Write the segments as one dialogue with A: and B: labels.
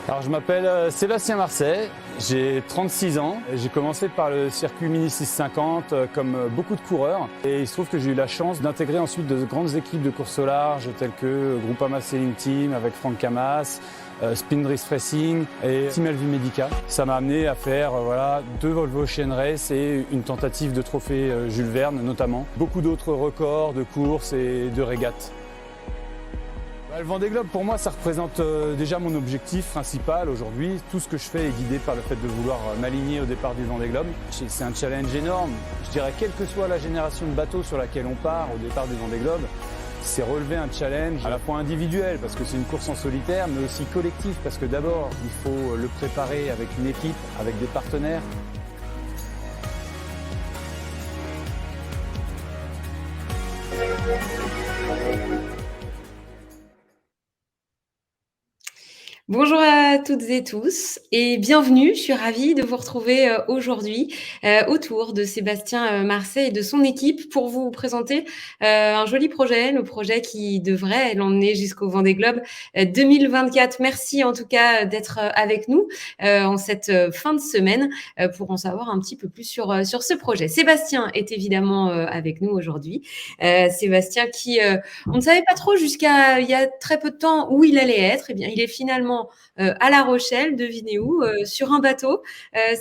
A: Alors je m'appelle Sébastien Marcet, j'ai 36 ans. J'ai commencé par le circuit Mini 650 comme beaucoup de coureurs. Et il se trouve que j'ai eu la chance d'intégrer ensuite de grandes équipes de course au large telles que Groupama Sailing Team avec Franck Camas, Spin Race Racing et Team Alvi Medica. Ça m'a amené à faire 2 Volvo Ocean Race et une tentative de trophée Jules Verne notamment. Beaucoup d'autres records de courses et de régates. Le Vendée Globe, pour moi, ça représente déjà mon objectif principal aujourd'hui. Tout ce que je fais est guidé par le fait de vouloir m'aligner au départ du Vendée Globe. C'est un challenge énorme. Je dirais, quelle que soit la génération de bateaux sur laquelle on part au départ du Vendée Globe, c'est relever un challenge à la fois individuel, parce que c'est une course en solitaire, mais aussi collectif, parce que d'abord, il faut le préparer avec une équipe, avec des partenaires.
B: Bonjour à toutes et tous et bienvenue. Je suis ravie de vous retrouver aujourd'hui autour de Sébastien Marcet et de son équipe pour vous présenter un joli projet, le projet qui devrait l'emmener jusqu'au Vendée Globe 2024. Merci en tout cas d'être avec nous en cette fin de semaine pour en savoir un petit peu plus sur ce projet. Sébastien est évidemment avec nous aujourd'hui. Sébastien qui, on ne savait pas trop jusqu'à il y a très peu de temps où il allait être. Eh bien, il est finalement à La Rochelle, devinez où, sur un bateau.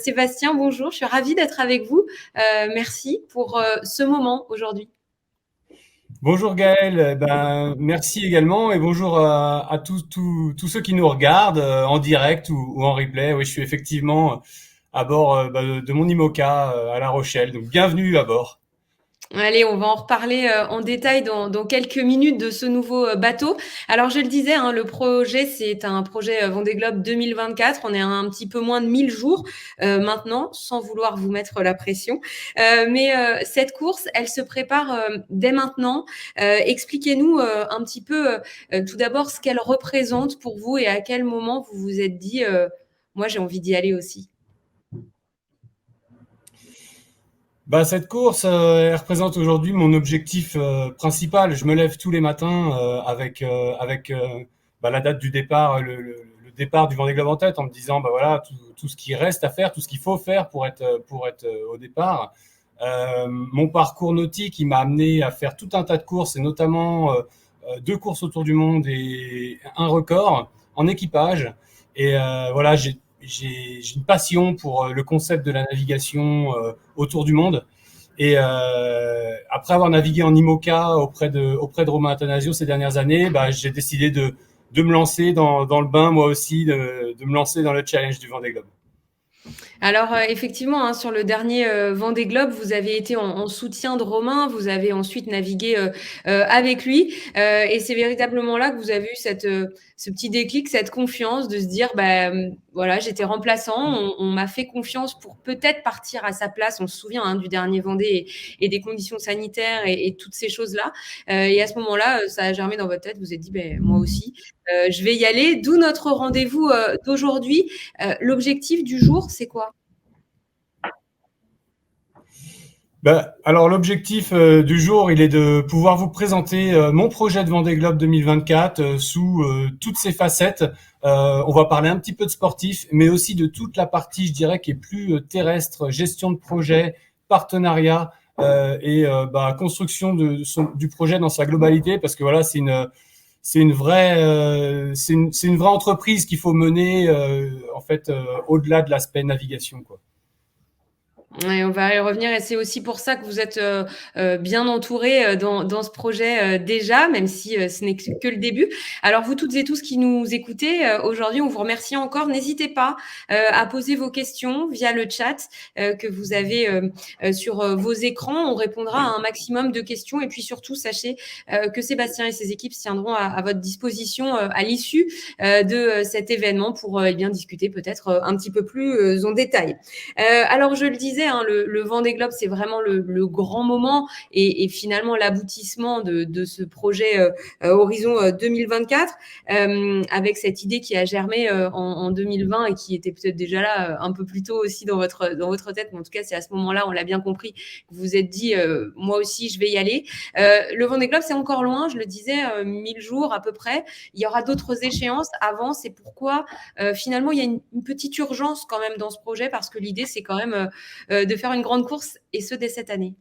B: Sébastien, bonjour, je suis ravie d'être avec vous. Merci pour ce moment aujourd'hui.
C: Bonjour Gaël, merci également et bonjour à tous ceux qui nous regardent en direct ou en replay. Oui, je suis effectivement à bord de mon IMOCA à La Rochelle, donc bienvenue à bord.
B: Allez, on va en reparler en détail dans quelques minutes de ce nouveau bateau. Alors, je le disais, hein, le projet, c'est un projet Vendée Globe 2024. On est à un petit peu moins de 1000 jours maintenant, sans vouloir vous mettre la pression. Mais cette course, elle se prépare dès maintenant. Expliquez-nous un petit peu tout d'abord ce qu'elle représente pour vous et à quel moment vous vous êtes dit, moi, j'ai envie d'y aller aussi.
C: Cette course, elle représente aujourd'hui mon objectif principal. Je me lève tous les matins avec la date du départ, le départ du Vendée Globe en tête, en me disant voilà tout ce qui reste à faire, tout ce qu'il faut faire pour être au départ. Mon parcours nautique, il m'a amené à faire tout un tas de courses, et notamment 2 courses autour du monde et un record en équipage. Et voilà, j'ai une passion pour le concept de la navigation autour du monde. Et après avoir navigué en IMOCA auprès de Romain Attanasio ces dernières années, j'ai décidé de me lancer dans le bain, moi aussi, de me lancer dans le challenge du Vendée Globe.
B: Alors effectivement, hein, sur le dernier Vendée Globe, vous avez été en soutien de Romain, vous avez ensuite navigué avec lui, et c'est véritablement là que vous avez eu ce petit déclic, cette confiance de se dire, voilà, j'étais remplaçant, on m'a fait confiance pour peut-être partir à sa place. On se souvient hein, du dernier Vendée et des conditions sanitaires et toutes ces choses-là. Et à ce moment-là, ça a germé dans votre tête. Vous vous êtes dit, moi aussi, je vais y aller. D'où notre rendez-vous d'aujourd'hui. L'objectif du jour, c'est quoi?
C: Alors l'objectif du jour, il est de pouvoir vous présenter mon projet de Vendée Globe 2024 sous toutes ses facettes. On va parler un petit peu de sportif, mais aussi de toute la partie, je dirais, qui est plus terrestre, gestion de projet, partenariat et construction du projet dans sa globalité, parce que voilà, c'est une vraie entreprise qu'il faut mener au-delà de l'aspect navigation, quoi.
B: Ouais, on va y revenir et c'est aussi pour ça que vous êtes bien entourés dans ce projet déjà, même si ce n'est que le début. Alors vous toutes et tous qui nous écoutez, aujourd'hui on vous remercie encore. N'hésitez pas à poser vos questions via le chat que vous avez sur vos écrans. On répondra à un maximum de questions et puis surtout sachez que Sébastien et ses équipes se tiendront à votre disposition à l'issue de cet événement pour bien discuter peut-être un petit peu plus en détail. Alors je le disais, hein, le Vendée Globe, c'est vraiment le grand moment et finalement l'aboutissement de ce projet Horizon 2024, avec cette idée qui a germé en 2020 et qui était peut-être déjà là un peu plus tôt aussi dans votre tête. Mais en tout cas, c'est à ce moment-là, on l'a bien compris, que vous vous êtes dit, moi aussi, je vais y aller. Le Vendée Globe, c'est encore loin, je le disais, 1000 jours à peu près. Il y aura d'autres échéances avant. C'est pourquoi finalement, il y a une petite urgence quand même dans ce projet, parce que l'idée, c'est quand même de faire une grande course, et ce, dès cette année.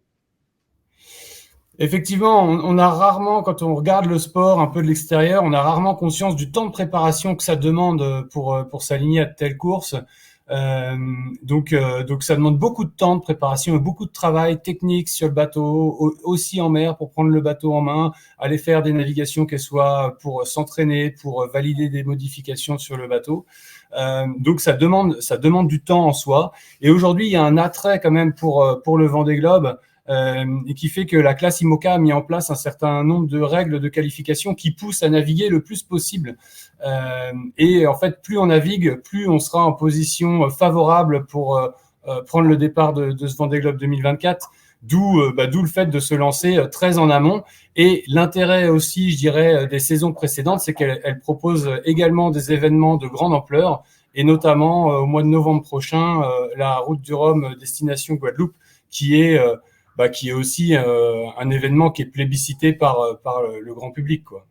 C: Effectivement, on a rarement, quand on regarde le sport un peu de l'extérieur, on a rarement conscience du temps de préparation que ça demande pour s'aligner à de telles courses. Donc ça demande beaucoup de temps de préparation et beaucoup de travail technique sur le bateau, aussi en mer, pour prendre le bateau en main, aller faire des navigations, qu'elles soient pour s'entraîner, pour valider des modifications sur le bateau. Donc ça demande du temps en soi. Et aujourd'hui, il y a un attrait quand même pour le Vendée Globe. Et qui fait que la classe IMOCA a mis en place un certain nombre de règles de qualification qui poussent à naviguer le plus possible. Et en fait, plus on navigue, plus on sera en position favorable pour prendre le départ de ce Vendée Globe 2024. D'où le fait de se lancer très en amont. Et l'intérêt aussi, je dirais, des saisons précédentes, c'est qu'elle propose également des événements de grande ampleur, et notamment au mois de novembre prochain, la Route du Rhum destination Guadeloupe, qui est aussi un événement qui est plébiscité par le grand public, quoi.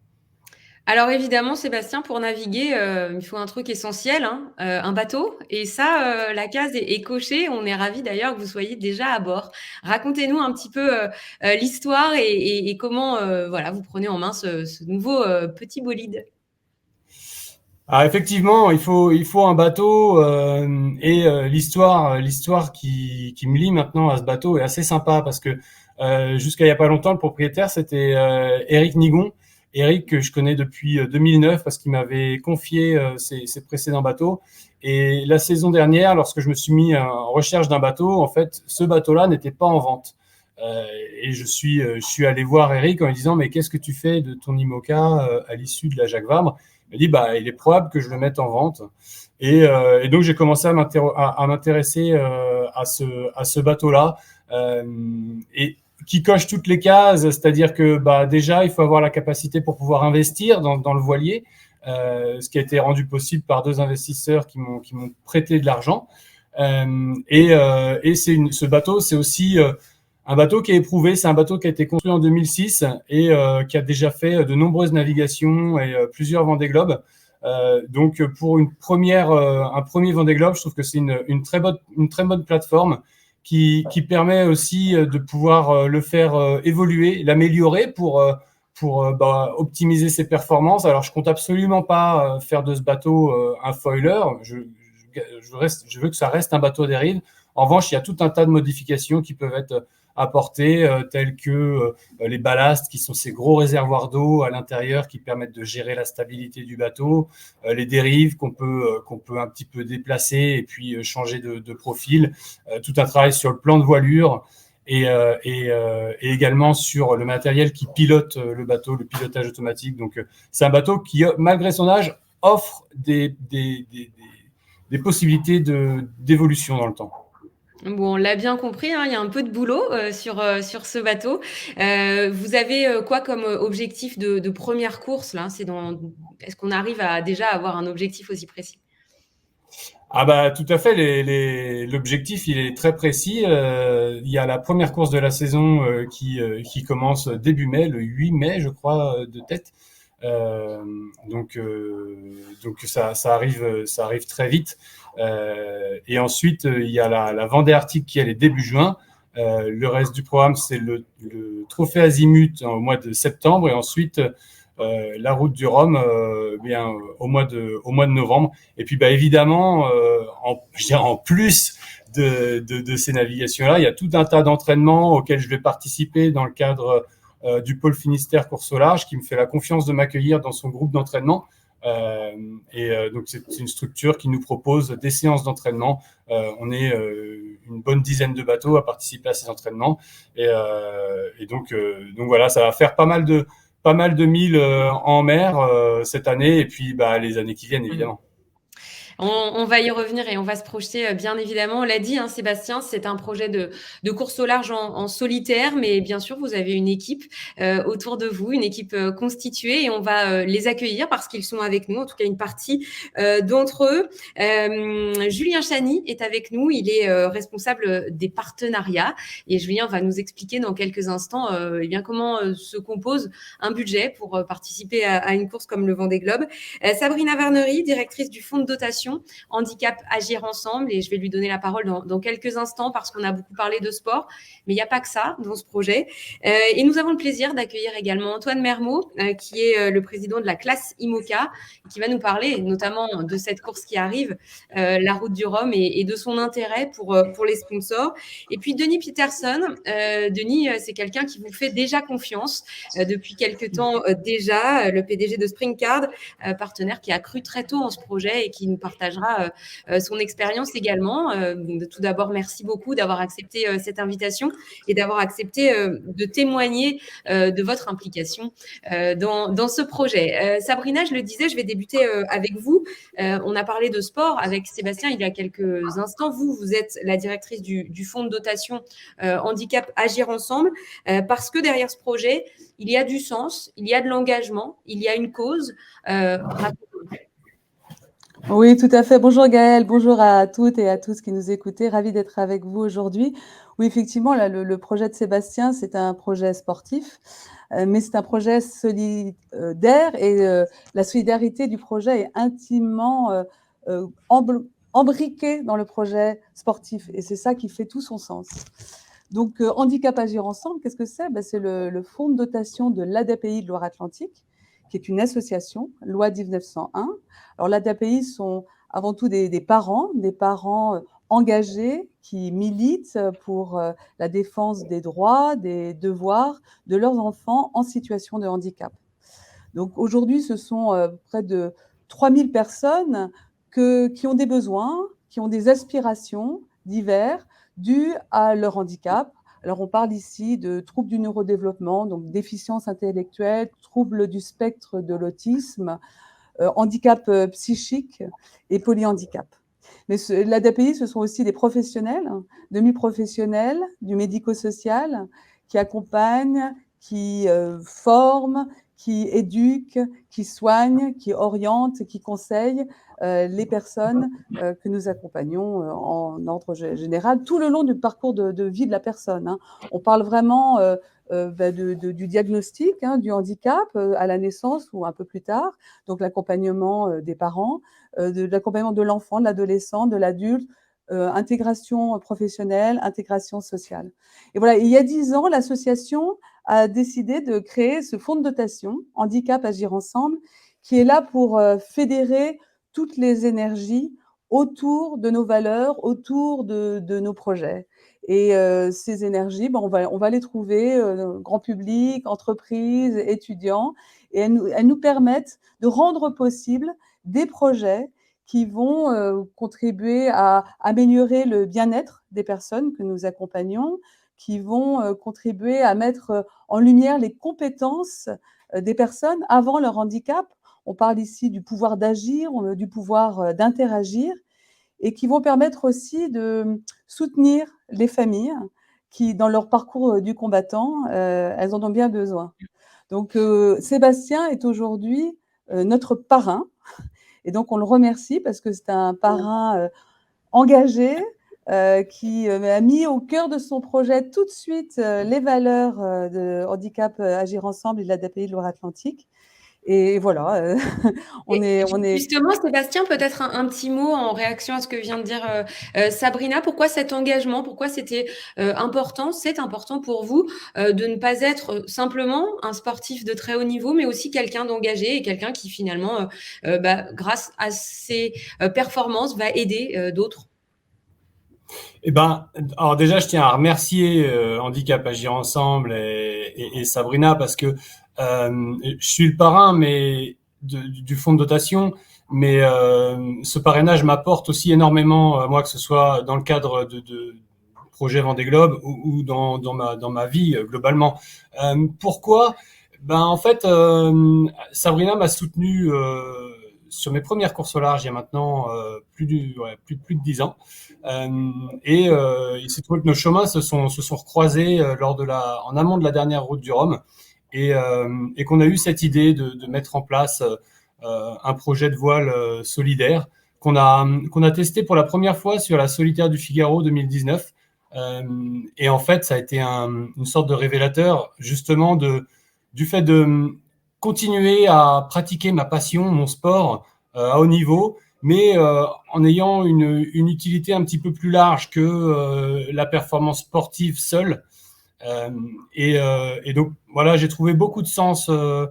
B: Alors évidemment, Sébastien, pour naviguer, il faut un truc essentiel, hein, un bateau. Et ça, la case est cochée. On est ravis d'ailleurs que vous soyez déjà à bord. Racontez-nous un petit peu l'histoire et comment voilà, vous prenez en main ce nouveau petit bolide.
C: Ah, effectivement, il faut un bateau, l'histoire qui me lie maintenant à ce bateau est assez sympa, parce que jusqu'à il y a pas longtemps, le propriétaire, c'était Éric Nigon. Éric, que je connais depuis 2009, parce qu'il m'avait confié ses précédents bateaux. Et la saison dernière, lorsque je me suis mis en recherche d'un bateau, en fait, ce bateau-là n'était pas en vente. Et je suis allé voir Éric en lui disant: mais qu'est-ce que tu fais de ton IMOCA à l'issue de la Jacques Vabre? Il m'a dit: il est probable que je le mette en vente. Et donc j'ai commencé à m'intéresser à ce bateau-là, et qui coche toutes les cases, c'est-à-dire que déjà il faut avoir la capacité pour pouvoir investir dans le voilier, ce qui a été rendu possible par 2 investisseurs qui m'ont prêté de l'argent. Ce bateau, c'est aussi un bateau qui est éprouvé. C'est un bateau qui a été construit en 2006 et qui a déjà fait de nombreuses navigations et plusieurs Vendée Globe. Donc pour un premier Vendée Globe, je trouve que c'est une très bonne plateforme qui permet aussi de pouvoir le faire évoluer, l'améliorer pour optimiser ses performances. Alors je compte absolument pas faire de ce bateau un foiler. Je veux que ça reste un bateau à dérive. En revanche, il y a tout un tas de modifications qui peuvent être apportées, telles que les ballasts, qui sont ces gros réservoirs d'eau à l'intérieur qui permettent de gérer la stabilité du bateau, les dérives qu'on peut un petit peu déplacer et puis changer de profil, tout un travail sur le plan de voilure et également sur le matériel qui pilote le bateau, le pilotage automatique. Donc c'est un bateau qui, malgré son âge, offre des possibilités d'évolution dans le temps.
B: Bon, on l'a bien compris, hein, il y a un peu de boulot sur ce bateau. Vous avez quoi comme objectif de première course là? Est-ce qu'on arrive à déjà avoir un objectif aussi précis?
C: Ah tout à fait. L'objectif, il est très précis. Il y a la première course de la saison qui commence début mai, le 8 mai, je crois, de tête. Donc ça arrive très vite. Et ensuite, il y a la Vendée Arctique qui, elle, est début juin. Le reste du programme, c'est le trophée Azimut au mois de septembre, et ensuite la Route du Rhum au mois de novembre. Et puis évidemment, en plus de ces navigations-là, il y a tout un tas d'entraînements auxquels je vais participer dans le cadre du pôle Finistère course au large, qui me fait la confiance de m'accueillir dans son groupe d'entraînement. Donc c'est une structure qui nous propose des séances d'entraînement. On est une bonne dizaine de bateaux à participer à ces entraînements, et donc voilà, ça va faire pas mal de milles en mer cette année, et puis les années qui viennent, évidemment.
B: On va y revenir et on va se projeter, bien évidemment. On l'a dit, hein, Sébastien, c'est un projet de course au large en solitaire, mais bien sûr, vous avez une équipe autour de vous, une équipe constituée, et on va les accueillir parce qu'ils sont avec nous, en tout cas une partie d'entre eux. Julien Chany est avec nous, il est responsable des partenariats, et Julien va nous expliquer dans quelques instants eh bien, comment se compose un budget pour participer à une course comme le Vendée Globe. Sabrina Varnery, directrice du fonds de dotation Handicap Agir Ensemble, et je vais lui donner la parole dans quelques instants parce qu'on a beaucoup parlé de sport, mais il n'y a pas que ça dans ce projet. Et nous avons le plaisir d'accueillir également Antoine Mermot, qui est le président de la classe IMOCA, qui va nous parler notamment de cette course qui arrive, la Route du Rhum, et de son intérêt pour les sponsors. Et puis Denis Peterson. Denis, c'est quelqu'un qui vous fait déjà confiance depuis quelques temps déjà, le PDG de Springcard, partenaire qui a cru très tôt en ce projet et qui nous partagera son expérience également. Tout d'abord, merci beaucoup d'avoir accepté cette invitation et d'avoir accepté de témoigner de votre implication dans ce projet. Sabrina, je le disais, je vais débuter avec vous. On a parlé de sport avec Sébastien il y a quelques instants. Vous êtes la directrice du fonds de dotation Handicap Agir Ensemble, parce que derrière ce projet, il y a du sens, il y a de l'engagement, il y a une cause.
D: Oui, tout à fait. Bonjour Gaëlle, bonjour à toutes et à tous qui nous écoutez. Ravi d'être avec vous aujourd'hui. Oui, effectivement, là, le projet de Sébastien, c'est un projet sportif, mais c'est un projet solidaire, et la solidarité du projet est intimement embriquée dans le projet sportif, et c'est ça qui fait tout son sens. Donc, Handicap Agir Ensemble, qu'est-ce que c'est? C'est le fonds de dotation de l'ADAPI de Loire-Atlantique, qui est une association, loi 1901. Alors, l'ADAPI sont avant tout des parents engagés qui militent pour la défense des droits, des devoirs de leurs enfants en situation de handicap. Donc, aujourd'hui, ce sont près de 3000 personnes qui ont des besoins, qui ont des aspirations divers dues à leur handicap. Alors, on parle ici de troubles du neurodéveloppement, donc déficience intellectuelle, troubles du spectre de l'autisme, handicap psychique et polyhandicap. Mais l'ADAPI, ce sont aussi des professionnels, demi-professionnels, du médico-social, qui accompagnent, qui forment, qui éduquent, qui soignent, qui orientent, qui conseillent les personnes que nous accompagnons en ordre général, tout le long du parcours de vie de la personne. On parle vraiment du diagnostic du handicap à la naissance ou un peu plus tard, donc l'accompagnement des parents, de l'accompagnement de l'enfant, de l'adolescent, de l'adulte, intégration professionnelle, intégration sociale. Et voilà, il y a 10 ans, l'association a décidé de créer ce fonds de dotation Handicap Agir Ensemble, qui est là pour fédérer toutes les énergies autour de nos valeurs, autour de nos projets. Et ces énergies, on va les trouver grand public, entreprises, étudiants, et elles nous permettent de rendre possible des projets qui vont contribuer à améliorer le bien-être des personnes que nous accompagnons, qui vont contribuer à mettre en lumière les compétences des personnes avant leur handicap. On parle ici du pouvoir d'agir, du pouvoir d'interagir, et qui vont permettre aussi de soutenir les familles qui, dans leur parcours du combattant, elles en ont bien besoin. Donc, Sébastien est aujourd'hui notre parrain, et donc on le remercie parce que c'est un parrain engagé, qui a mis au cœur de son projet tout de suite les valeurs de Handicap Agir Ensemble et de l'ADAPI de Loire-Atlantique. Et voilà, on est...
B: Justement, Sébastien, peut-être un petit mot en réaction à ce que vient de dire Sabrina. Pourquoi cet engagement? Pourquoi c'était important? C'est important pour vous de ne pas être simplement un sportif de très haut niveau, mais aussi quelqu'un d'engagé et quelqu'un qui finalement, grâce à ses performances, va aider d'autres.
C: Alors déjà, je tiens à remercier Handicap Agir Ensemble et Sabrina, parce que je suis le parrain du fonds de dotation, mais ce parrainage m'apporte aussi énormément, moi, que ce soit dans le cadre de projet Vendée Globe ou dans ma vie globalement. Pourquoi? En fait, Sabrina m'a soutenu sur mes premières courses au large il y a maintenant plus de 10 ans. Il s'est trouvé que nos chemins se sont recroisés en amont de la dernière route du Rhum et qu'on a eu cette idée de mettre en place un projet de voile solidaire qu'on a testé pour la première fois sur la Solitaire du Figaro 2019. Et en fait, ça a été une sorte de révélateur justement du fait de continuer à pratiquer ma passion, mon sport à haut niveau, mais en ayant une utilité un petit peu plus large que la performance sportive seule. Et donc, voilà, j'ai trouvé beaucoup de sens de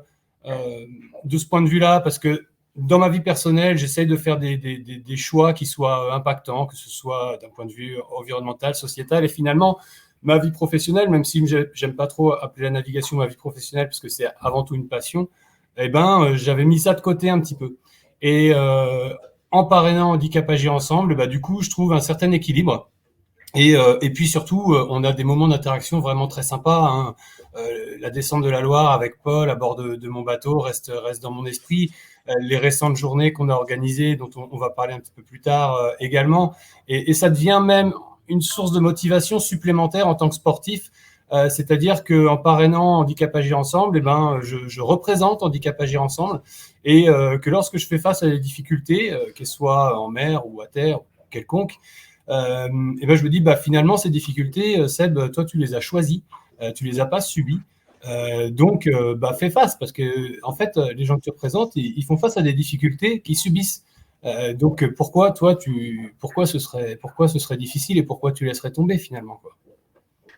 C: ce point de vue-là, parce que dans ma vie personnelle, j'essaye de faire des choix qui soient impactants, que ce soit d'un point de vue environnemental, sociétal, et finalement, ma vie professionnelle, même si j'aime pas trop appeler la navigation ma vie professionnelle, parce que c'est avant tout une passion, j'avais mis ça de côté un petit peu. Et en parrainant Handicap Agir Ensemble, du coup, je trouve un certain équilibre. Et puis surtout, on a des moments d'interaction vraiment très sympas, hein. La descente de la Loire avec Paul à bord de mon bateau reste dans mon esprit. Les récentes journées qu'on a organisées, dont on va parler un petit peu plus tard également. Et ça devient même une source de motivation supplémentaire en tant que sportif. C'est-à-dire qu'en parrainant Handicap Agir Ensemble, je représente Handicap Agir Ensemble, et que lorsque je fais face à des difficultés, qu'elles soient en mer ou à terre, quelconque, je me dis, finalement, ces difficultés, Seb, toi, tu les as choisies, tu les as pas subies. Donc, fais face, parce que, en fait, les gens que tu représentes, ils font face à des difficultés qu'ils subissent. Donc, pourquoi ce serait difficile, et pourquoi tu laisserais tomber finalement, quoi.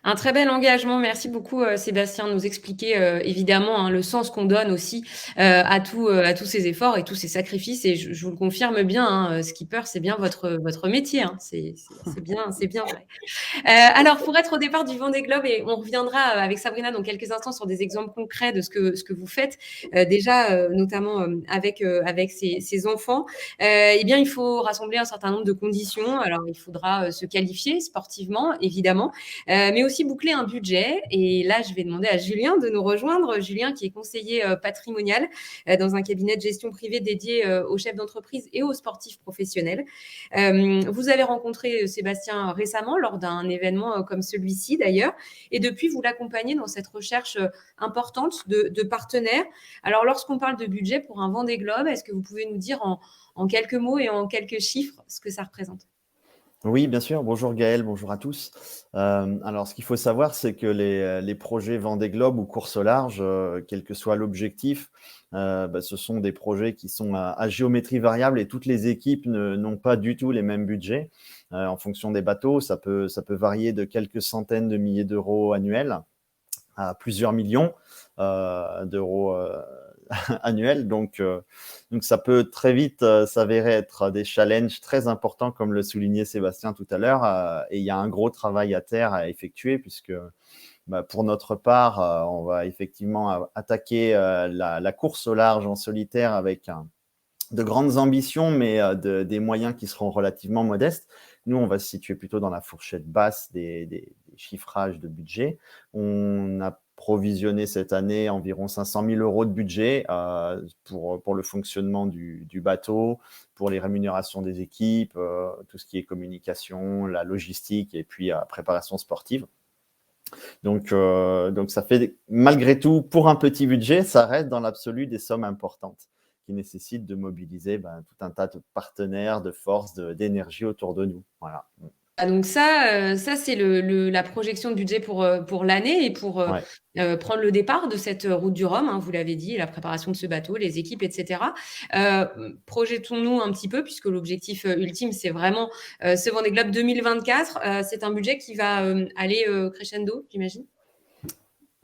B: Un très bel engagement. Merci beaucoup, Sébastien, de nous expliquer évidemment le sens qu'on donne aussi à tous ces efforts et tous ces sacrifices. Et je vous le confirme bien, skipper, c'est bien votre métier. C'est bien vrai. Alors, pour être au départ du Vendée Globe, et on reviendra avec Sabrina dans quelques instants sur des exemples concrets de ce que vous faites déjà, notamment avec ces enfants. Il faut rassembler un certain nombre de conditions. Alors, il faudra se qualifier sportivement, évidemment, mais aussi boucler un budget. Et là, je vais demander à Julien de nous rejoindre. Julien, qui est conseiller patrimonial dans un cabinet de gestion privée dédié aux chefs d'entreprise et aux sportifs professionnels. Vous avez rencontré Sébastien récemment lors d'un événement comme celui-ci d'ailleurs, et depuis, vous l'accompagnez dans cette recherche importante de partenaires. Alors, lorsqu'on parle de budget pour un Vendée Globe, est-ce que vous pouvez nous dire en quelques mots et en quelques chiffres ce que ça représente ?
E: Oui, bien sûr. Bonjour Gaël, bonjour à tous. Alors, ce qu'il faut savoir, c'est que les projets Vendée Globe ou course au large, quel que soit l'objectif, ce sont des projets qui sont à géométrie variable, et toutes les équipes n'ont pas du tout les mêmes budgets. En fonction des bateaux, ça peut varier de quelques centaines de milliers d'euros annuels à plusieurs millions d'euros annuels. Donc, ça peut très vite s'avérer être des challenges très importants, comme le soulignait Sébastien tout à l'heure. Et il y a un gros travail à terre à effectuer, puisque pour notre part, on va effectivement attaquer la course au large en solitaire avec de grandes ambitions, mais des moyens qui seront relativement modestes. Nous, on va se situer plutôt dans la fourchette basse des chiffrages de budget. On a provisionné cette année environ 500 000 euros de budget pour le fonctionnement du bateau, pour les rémunérations des équipes, tout ce qui est communication, la logistique, et puis préparation sportive. Donc, ça fait, malgré tout, pour un petit budget, ça reste dans l'absolu des sommes importantes qui nécessitent de mobiliser tout un tas de partenaires, de forces, d'énergie autour de nous. Voilà.
B: Donc ça c'est la projection de budget pour l'année, et pour prendre le départ de cette route du Rhum, hein, vous l'avez dit, la préparation de ce bateau, les équipes, etc. Projetons-nous un petit peu, puisque l'objectif ultime, c'est vraiment ce Vendée Globe 2024. C'est un budget qui va aller crescendo, j'imagine.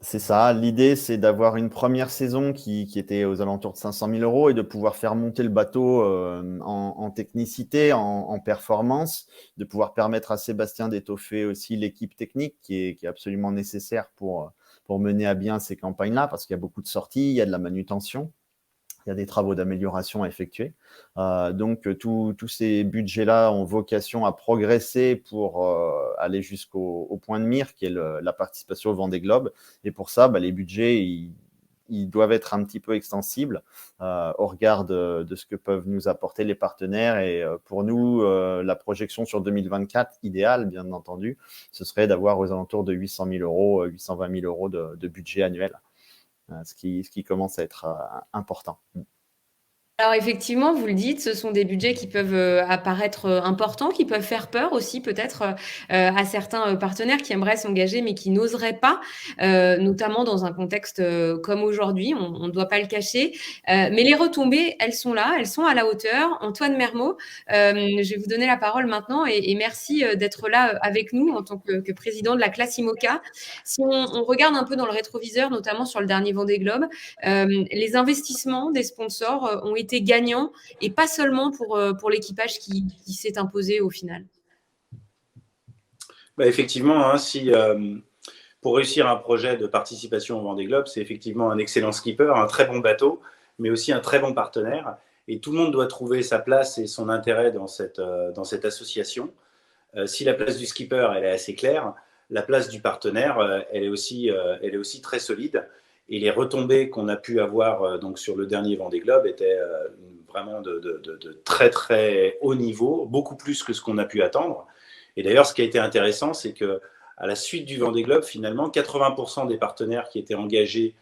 E: C'est ça. L'idée, c'est d'avoir une première saison qui était aux alentours de 500 000 euros, et de pouvoir faire monter le bateau en technicité, en performance, de pouvoir permettre à Sébastien d'étoffer aussi l'équipe technique qui est absolument nécessaire pour mener à bien ces campagnes-là, parce qu'il y a beaucoup de sorties, il y a de la manutention, il y a des travaux d'amélioration à effectuer. Donc, tous ces budgets-là ont vocation à progresser pour aller jusqu'au point de mire, qui est la participation au Vendée Globe. Et pour ça, les budgets, ils ils doivent être un petit peu extensibles au regard de ce que peuvent nous apporter les partenaires. Et pour nous, la projection sur 2024, idéale, bien entendu, ce serait d'avoir aux alentours de 800 000 euros, 820 000 euros de budget annuel, ce qui commence à être important.
B: Alors effectivement, vous le dites, ce sont des budgets qui peuvent apparaître importants, qui peuvent faire peur aussi peut-être à certains partenaires qui aimeraient s'engager mais qui n'oseraient pas, notamment dans un contexte comme aujourd'hui, on ne doit pas le cacher. Mais les retombées, elles sont là, elles sont à la hauteur. Antoine Mermot, je vais vous donner la parole maintenant et merci d'être là avec nous en tant que président de la classe IMOCA. Si on regarde un peu dans le rétroviseur, notamment sur le dernier Vendée Globe, les investissements des sponsors ont été gagnants et pas seulement pour l'équipage qui s'est imposé au final.
F: Bah effectivement, hein, pour réussir un projet de participation au Vendée Globe, c'est effectivement un excellent skipper, un très bon bateau, mais aussi un très bon partenaire. Et tout le monde doit trouver sa place et son intérêt dans cette association. Si la place du skipper, elle est assez claire, la place du partenaire, elle est aussi très solide. Et les retombées qu'on a pu avoir donc sur le dernier Vendée Globe étaient vraiment de très très haut niveau, beaucoup plus que ce qu'on a pu attendre. Et d'ailleurs, ce qui a été intéressant, c'est que à la suite du Vendée Globe, finalement, 80% des partenaires qui étaient engagés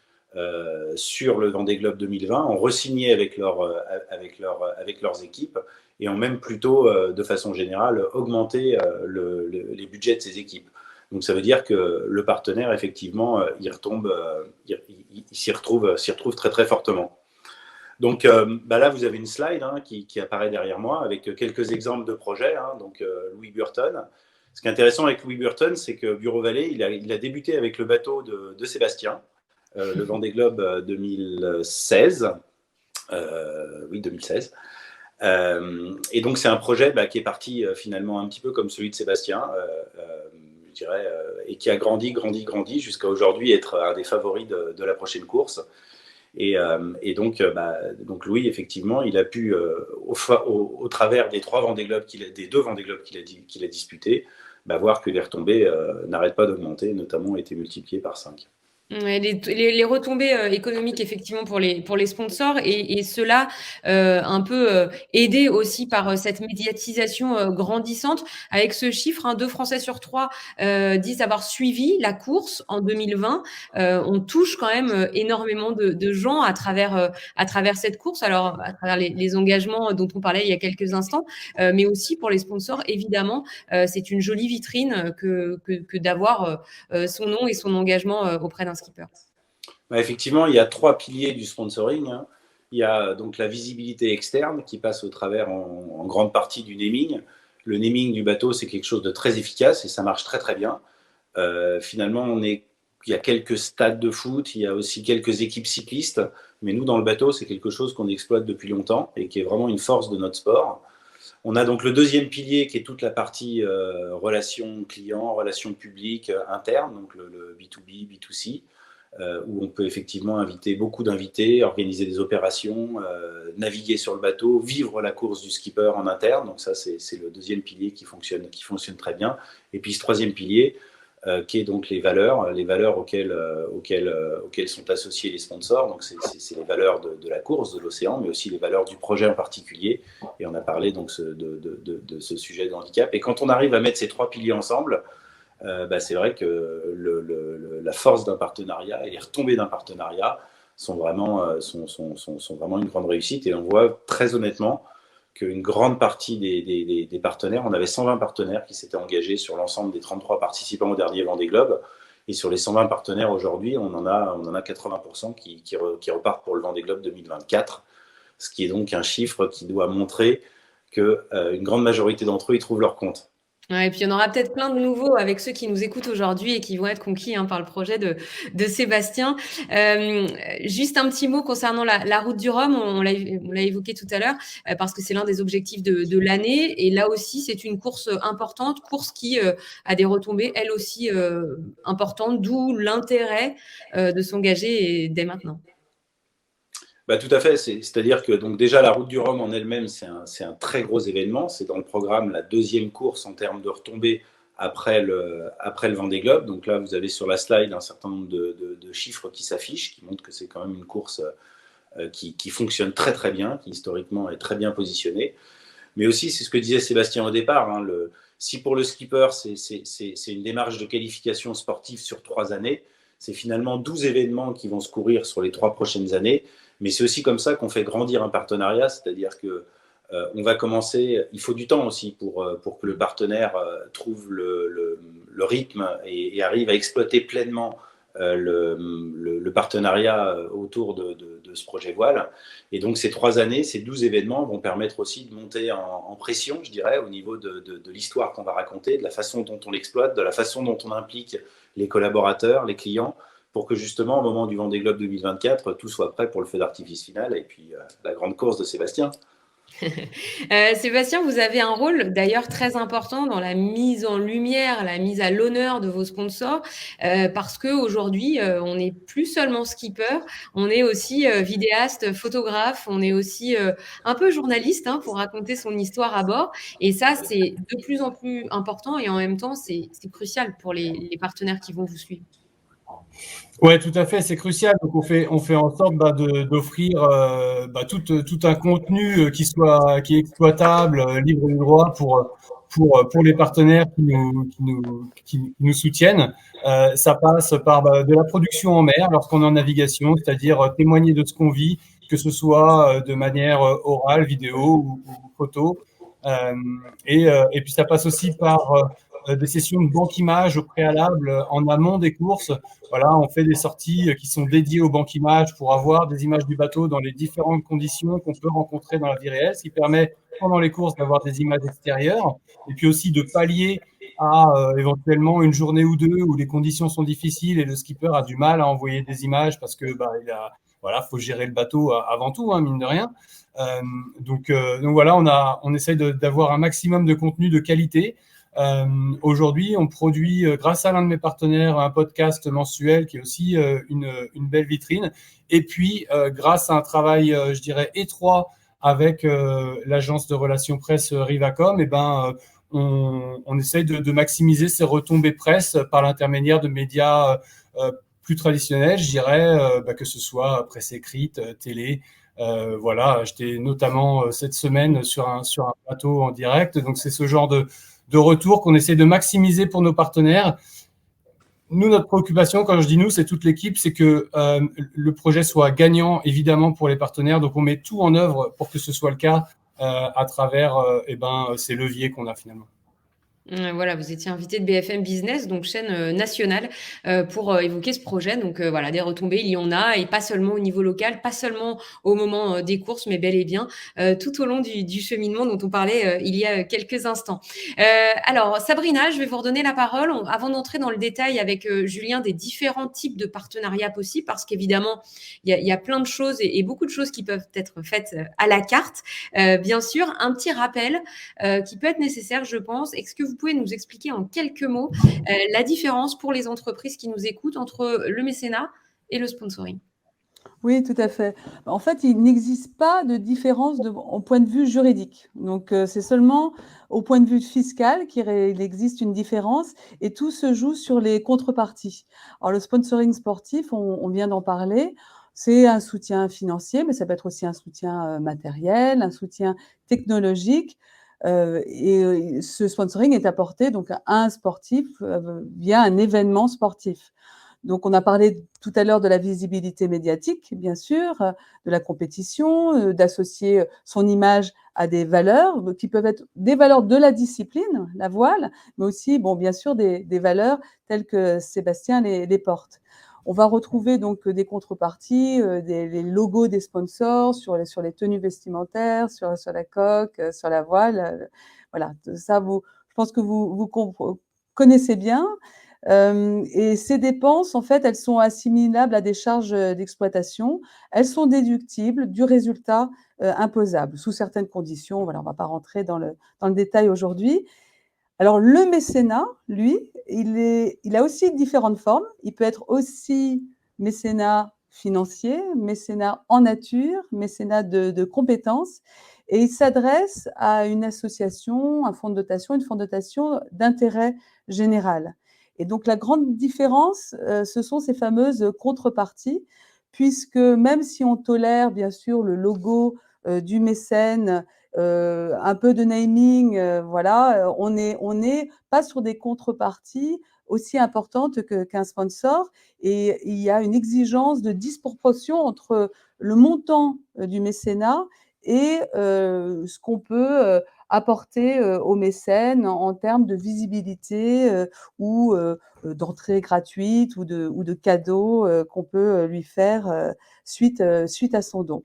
F: sur le Vendée Globe 2020 ont re-signé avec leurs équipes et ont même plutôt, de façon générale, augmenté les budgets de ces équipes. Donc ça veut dire que le partenaire, effectivement, il s'y retrouve très très fortement. Donc là, vous avez une slide qui apparaît derrière moi avec quelques exemples de projets. Donc Louis Burton. Ce qui est intéressant avec Louis Burton, c'est que Bureau Vallée, il a débuté avec le bateau de Sébastien, le Vendée Globe 2016. Oui, 2016. Et donc c'est un projet qui est parti finalement un petit peu comme celui de Sébastien. Je dirais, et qui a grandi jusqu'à aujourd'hui être un des favoris de la prochaine course. Et donc Louis, effectivement, il a pu, au travers des deux Vendée Globe qu'il a disputés, voir que les retombées n'arrêtent pas d'augmenter, notamment ont été multipliées par 5.
B: Les retombées économiques effectivement pour les sponsors et cela un peu aidé aussi par cette médiatisation grandissante avec ce chiffre, 2 Français sur 3 disent avoir suivi la course en 2020. On touche quand même énormément de gens à travers cette course, alors à travers les engagements dont on parlait il y a quelques instants, mais aussi pour les sponsors évidemment. C'est une jolie vitrine que d'avoir son nom et son engagement auprès d'un skipper.
F: Effectivement, il y a 3 piliers du sponsoring. Il y a donc la visibilité externe qui passe au travers en grande partie du naming. Le naming du bateau, c'est quelque chose de très efficace et ça marche très très bien. Finalement, il y a quelques stades de foot, il y a aussi quelques équipes cyclistes, mais nous, dans le bateau, c'est quelque chose qu'on exploite depuis longtemps et qui est vraiment une force de notre sport. On a donc le deuxième pilier qui est toute la partie relations clients, relations publiques internes, donc le B2B, B2C, où on peut effectivement inviter beaucoup d'invités, organiser des opérations, naviguer sur le bateau, vivre la course du skipper en interne. Donc ça, c'est le deuxième pilier qui fonctionne très bien. Et puis ce troisième pilier, qui est donc les valeurs auxquelles sont associés les sponsors. Donc c'est les valeurs de la course, de l'océan, mais aussi les valeurs du projet en particulier. Et on a parlé donc de ce sujet de handicap. Et quand on arrive à mettre ces 3 piliers ensemble, c'est vrai que la force d'un partenariat et les retombées d'un partenariat sont vraiment une grande réussite. Et on voit très honnêtement qu'une grande partie des partenaires, on avait 120 partenaires qui s'étaient engagés sur l'ensemble des 33 participants au dernier Vendée Globe. Et sur les 120 partenaires aujourd'hui, on en a 80% qui repartent pour le Vendée Globe 2024, ce qui est donc un chiffre qui doit montrer qu'une grande majorité d'entre eux y trouvent leur compte.
B: Ouais, et puis, il y en aura peut-être plein de nouveaux avec ceux qui nous écoutent aujourd'hui et qui vont être conquis par le projet de Sébastien. Juste un petit mot concernant la route du Rhum, on l'a évoqué tout à l'heure, parce que c'est l'un des objectifs de l'année. Et là aussi, c'est une course importante, course qui a des retombées, elle aussi, importantes, d'où l'intérêt de s'engager dès maintenant.
F: Tout à fait, c'est-à-dire que donc déjà la route du Rhum en elle-même, c'est un très gros événement. C'est dans le programme la deuxième course en termes de retombées après le Vendée Globe. Donc là, vous avez sur la slide un certain nombre de chiffres qui s'affichent, qui montrent que c'est quand même une course qui fonctionne très très bien, qui historiquement est très bien positionnée. Mais aussi, c'est ce que disait Sébastien au départ, hein, si pour le skipper, c'est une démarche de qualification sportive sur 3 années, c'est finalement 12 événements qui vont se courir sur les 3 prochaines années. Mais c'est aussi comme ça qu'on fait grandir un partenariat, c'est-à-dire que on va commencer, il faut du temps aussi pour que le partenaire trouve le rythme et arrive à exploiter pleinement le partenariat autour de ce projet voile. Et donc ces 3 années, ces 12 événements vont permettre aussi de monter en pression, je dirais, au niveau de l'histoire qu'on va raconter, de la façon dont on l'exploite, de la façon dont on implique les collaborateurs, les clients, pour que justement au moment du Vendée Globe 2024, tout soit prêt pour le feu d'artifice final et puis la grande course de Sébastien.
B: Sébastien, vous avez un rôle d'ailleurs très important dans la mise en lumière, la mise à l'honneur de vos sponsors, parce qu'aujourd'hui, on n'est plus seulement skipper, on est aussi vidéaste, photographe, on est aussi un peu journaliste pour raconter son histoire à bord. Et ça, c'est de plus en plus important et en même temps, c'est crucial pour les partenaires qui vont vous suivre.
C: Ouais, tout à fait, c'est crucial. Donc on fait en sorte d'offrir tout un contenu qui est exploitable, libre de droit pour les partenaires qui nous soutiennent. Ça passe par de la production en mer lorsqu'on est en navigation, c'est-à-dire témoigner de ce qu'on vit, que ce soit de manière orale, vidéo ou photo. Et puis ça passe aussi par des sessions de banque images au préalable en amont des courses. Voilà, on fait des sorties qui sont dédiées aux banques images pour avoir des images du bateau dans les différentes conditions qu'on peut rencontrer dans la vie réelle, ce qui permet pendant les courses d'avoir des images extérieures et puis aussi de pallier à éventuellement une journée ou deux où les conditions sont difficiles et le skipper a du mal à envoyer des images parce que faut gérer le bateau avant tout, mine de rien. Donc voilà, on essaye d'avoir un maximum de contenu de qualité. Aujourd'hui, on produit, grâce à l'un de mes partenaires, un podcast mensuel qui est aussi une belle vitrine. Et puis, grâce à un travail, je dirais, étroit avec l'agence de relations presse Rivacom, on essaye de maximiser ces retombées presse par l'intermédiaire de médias plus traditionnels, je dirais, que ce soit presse écrite, télé. Voilà, j'étais notamment cette semaine sur un plateau en direct. Donc, c'est ce genre de retour qu'on essaie de maximiser pour nos partenaires. Nous, notre préoccupation, quand je dis nous, c'est toute l'équipe, c'est que le projet soit gagnant, évidemment, pour les partenaires. Donc, on met tout en œuvre pour que ce soit le cas à travers ces leviers qu'on a finalement.
B: Voilà, vous étiez invité de BFM Business, donc chaîne nationale, pour évoquer ce projet. Donc voilà, des retombées, il y en a, et pas seulement au niveau local, pas seulement au moment des courses, mais bel et bien tout au long du cheminement dont on parlait il y a quelques instants. Alors, Sabrina, je vais vous redonner la parole avant d'entrer dans le détail avec Julien des différents types de partenariats possibles, parce qu'évidemment, il y a plein de choses et beaucoup de choses qui peuvent être faites à la carte. Bien sûr, un petit rappel qui peut être nécessaire, je pense. Est-ce que vous pouvez nous expliquer en quelques mots la différence pour les entreprises qui nous écoutent entre le mécénat et le sponsoring?
D: Oui, tout à fait. En fait, il n'existe pas de différence au point de vue juridique. Donc, c'est seulement au point de vue fiscal qu'il existe une différence et tout se joue sur les contreparties. Alors, le sponsoring sportif, on vient d'en parler, c'est un soutien financier, mais ça peut être aussi un soutien matériel, un soutien technologique. Et ce sponsoring est apporté donc à un sportif via un événement sportif. Donc, on a parlé tout à l'heure de la visibilité médiatique, bien sûr, de la compétition, d'associer son image à des valeurs qui peuvent être des valeurs de la discipline, la voile, mais aussi, bon, bien sûr, des valeurs telles que Sébastien les porte. On va retrouver donc des contreparties, les logos des sponsors sur les tenues vestimentaires, sur la coque, sur la voile. Voilà, ça, je pense que vous connaissez bien. Et ces dépenses, en fait, elles sont assimilables à des charges d'exploitation. Elles sont déductibles du résultat imposable, sous certaines conditions. Voilà, on ne va pas rentrer dans le détail aujourd'hui. Alors, le mécénat, lui, il a aussi différentes formes. Il peut être aussi mécénat financier, mécénat en nature, mécénat de compétences. Et il s'adresse à une association, un fonds de dotation, une fonds de dotation d'intérêt générale. Et donc, la grande différence, ce sont ces fameuses contreparties, puisque même si on tolère, bien sûr, le logo du mécène, un peu de naming, voilà, on n'est pas sur des contreparties aussi importantes qu'un sponsor. Et il y a une exigence de disproportion entre le montant du mécénat et ce qu'on peut apporter aux mécènes en termes de visibilité ou d'entrée gratuite ou de cadeaux qu'on peut lui faire suite à son don.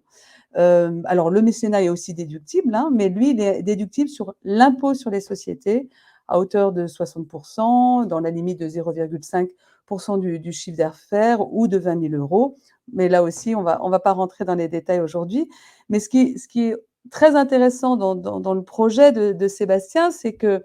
D: Alors, le mécénat est aussi déductible, hein, mais lui, il est déductible sur l'impôt sur les sociétés à hauteur de 60%, dans la limite de 0,5% du chiffre d'affaires ou de 20 000 euros. Mais là aussi, on va pas rentrer dans les détails aujourd'hui. Mais ce qui est très intéressant dans le projet de Sébastien, c'est que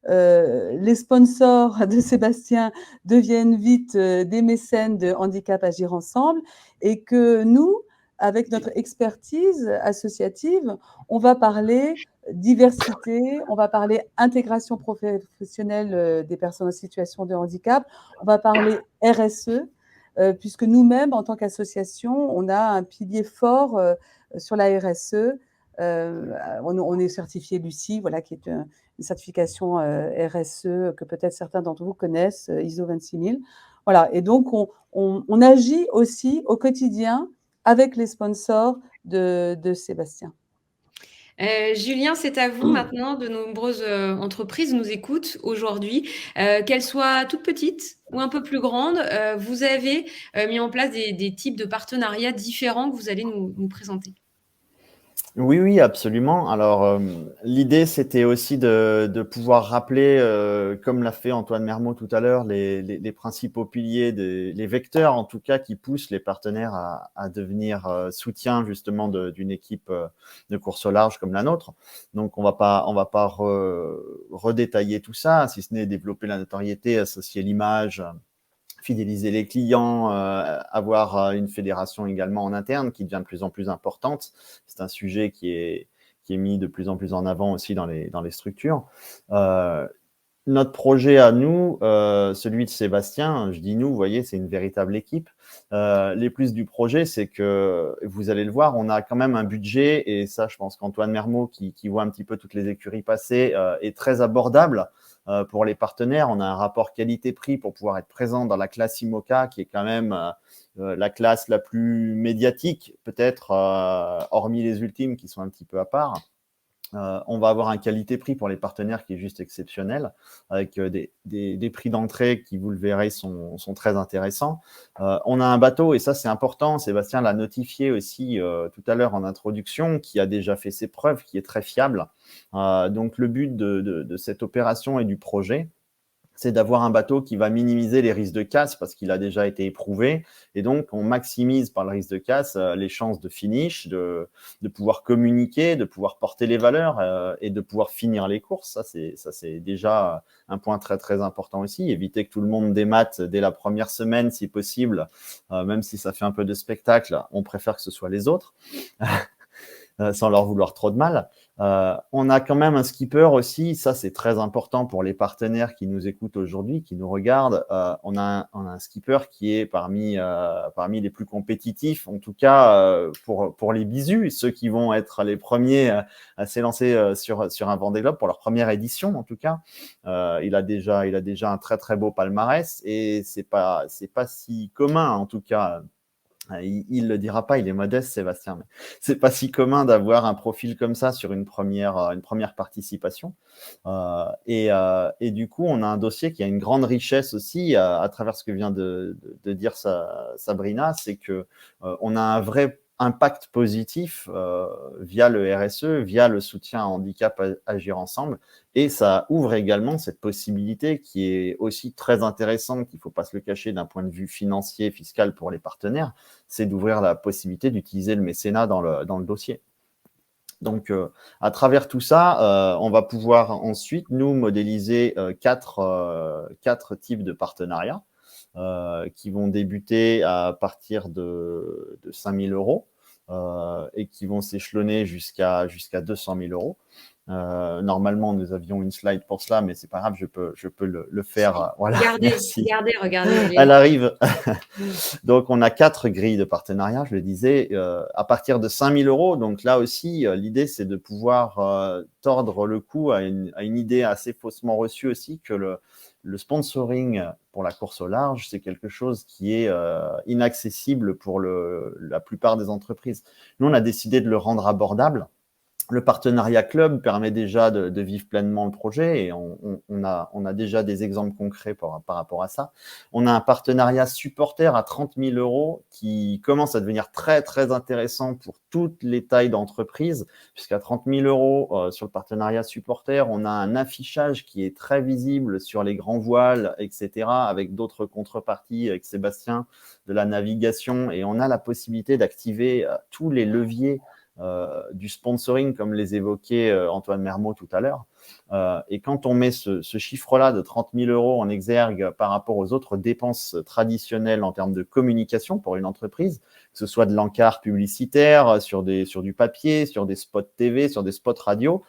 D: les sponsors de Sébastien deviennent vite des mécènes de Handicap Agir Ensemble et que nous, avec notre expertise associative, on va parler diversité, on va parler intégration professionnelle des personnes en situation de handicap, on va parler RSE, puisque nous-mêmes, en tant qu'association, on a un pilier fort sur la RSE. On est certifié Lucie, voilà, qui est une certification RSE que peut-être certains d'entre vous connaissent, ISO 26000. Voilà, et donc on agit aussi au quotidien avec les sponsors de Sébastien.
B: Julien, c'est à vous maintenant. De nombreuses entreprises nous écoutent aujourd'hui, qu'elles soient toutes petites ou un peu plus grandes. Vous avez mis en place des types de partenariats différents que vous allez nous présenter.
E: Oui, oui, absolument. Alors, l'idée, c'était aussi de pouvoir rappeler, comme l'a fait Antoine Mermot tout à l'heure, les principaux piliers, les vecteurs en tout cas, qui poussent les partenaires à devenir soutien justement d'une équipe de course au large comme la nôtre. Donc, on va pas redétailler tout ça, si ce n'est développer la notoriété, associer l'image, fidéliser les clients, avoir une fédération également en interne qui devient de plus en plus importante. C'est un sujet qui est mis de plus en plus en avant aussi dans les structures. Notre projet à nous, celui de Sébastien, je dis nous, vous voyez, c'est une véritable équipe. Les plus du projet, c'est que, vous allez le voir, on a quand même un budget, et ça, je pense qu'Antoine Mermot, qui voit un petit peu toutes les écuries passer, est très abordable pour les partenaires. On a un rapport qualité-prix pour pouvoir être présent dans la classe IMOCA, qui est quand même la classe la plus médiatique, peut-être, hormis les ultimes qui sont un petit peu à part. On va avoir un qualité-prix pour les partenaires qui est juste exceptionnel, avec des prix d'entrée qui, vous le verrez, sont très intéressants. On a un bateau, et ça c'est important, Sébastien l'a notifié aussi tout à l'heure en introduction, qui a déjà fait ses preuves, qui est très fiable. Donc le but de cette opération et du projet, c'est d'avoir un bateau qui va minimiser les risques de casse parce qu'il a déjà été éprouvé. Et donc, on maximise par le risque de casse les chances de finish, de pouvoir communiquer, de pouvoir porter les valeurs et de pouvoir finir les courses. Ça, c'est déjà un point très, très important aussi. Éviter que tout le monde démate dès la première semaine, si possible, même si ça fait un peu de spectacle, on préfère que ce soit les autres. Sans leur vouloir trop de mal. On a quand même un skipper aussi, ça c'est très important pour les partenaires qui nous écoutent aujourd'hui, qui nous regardent. On a un skipper qui est parmi les plus compétitifs, en tout cas pour les bisus, ceux qui vont être les premiers à s'élancer sur un Vendée Globe pour leur première édition en tout cas. Il a déjà un très très beau palmarès et c'est pas si commun en tout cas. Il le dira pas, il est modeste, Sébastien, mais c'est pas si commun d'avoir un profil comme ça sur une première participation. Et du coup, on a un dossier qui a une grande richesse aussi à travers ce que vient de dire Sabrina, c'est que on a un vrai impact positif via le RSE, via le soutien à Handicap Agir Ensemble. Et ça ouvre également cette possibilité qui est aussi très intéressante, qu'il ne faut pas se le cacher d'un point de vue financier, fiscal pour les partenaires, c'est d'ouvrir la possibilité d'utiliser le mécénat dans le dossier. Donc, à travers tout ça, on va pouvoir ensuite, nous, modéliser quatre types de partenariats qui vont débuter à partir de 5 000 € et qui vont s'échelonner jusqu'à 200 000 €. Normalement, nous avions une slide pour cela, mais c'est pas grave, je peux le faire. Voilà, merci.
B: Regardez.
E: Elle arrive. Donc, on a 4 grilles de partenariat, je le disais, à partir de 5 000 €. Donc là aussi, l'idée, c'est de pouvoir tordre le cou à une idée assez faussement reçue aussi, que le sponsoring pour la course au large, c'est quelque chose qui est inaccessible pour la plupart des entreprises. Nous, on a décidé de le rendre abordable. Le partenariat club permet déjà de vivre pleinement le projet et on a déjà des exemples concrets par rapport à ça. On a un partenariat supporter à 30 000 € qui commence à devenir très, très intéressant pour toutes les tailles d'entreprise, puisqu'à 30 000 € sur le partenariat supporter, on a un affichage qui est très visible sur les grands voiles, etc., avec d'autres contreparties, avec Sébastien, de la navigation, et on a la possibilité d'activer tous les leviers du sponsoring, comme les évoquait Antoine Mermot tout à l'heure. Et quand on met ce chiffre-là de 30 000 € en exergue par rapport aux autres dépenses traditionnelles en termes de communication pour une entreprise, que ce soit de l'encart publicitaire, sur du papier, sur des spots TV, sur des spots radio,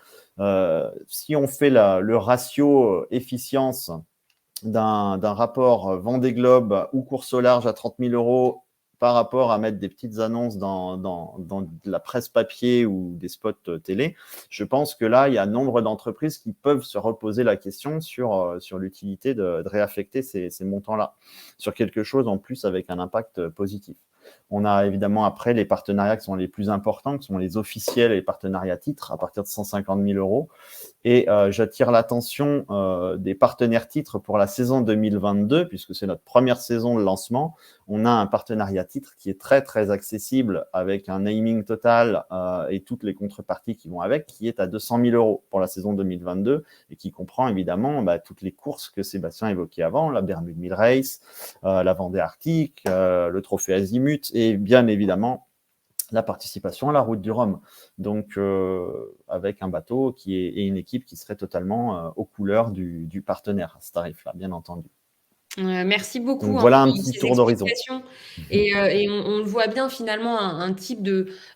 E: si on fait le ratio efficience d'un rapport Vendée Globe ou course au large à 30 000 € par rapport à mettre des petites annonces dans de la presse papier ou des spots télé, je pense que là, il y a nombre d'entreprises qui peuvent se reposer la question sur l'utilité de réaffecter ces montants-là sur quelque chose en plus avec un impact positif. On a évidemment après les partenariats qui sont les plus importants, qui sont les officiels et les partenariats titres à partir de 150 000 €. Et j'attire l'attention des partenaires titres pour la saison 2022, puisque c'est notre première saison de lancement. On a un partenariat titre qui est très, très accessible avec un naming total et toutes les contreparties qui vont avec, qui est à 200 000 € pour la saison 2022 et qui comprend évidemment toutes les courses que Sébastien évoquait avant, la Bermude Mille Race, la Vendée Arctique, le Trophée Azimut et bien évidemment la participation à la Route du Rhum. Donc, avec un bateau et une équipe qui serait totalement aux couleurs du partenaire à ce tarif-là, bien entendu.
B: Merci beaucoup
E: Donc, voilà un
B: pour
E: petit
B: ces
E: tour d'horizon.
B: explications. Et on le voit bien finalement, un type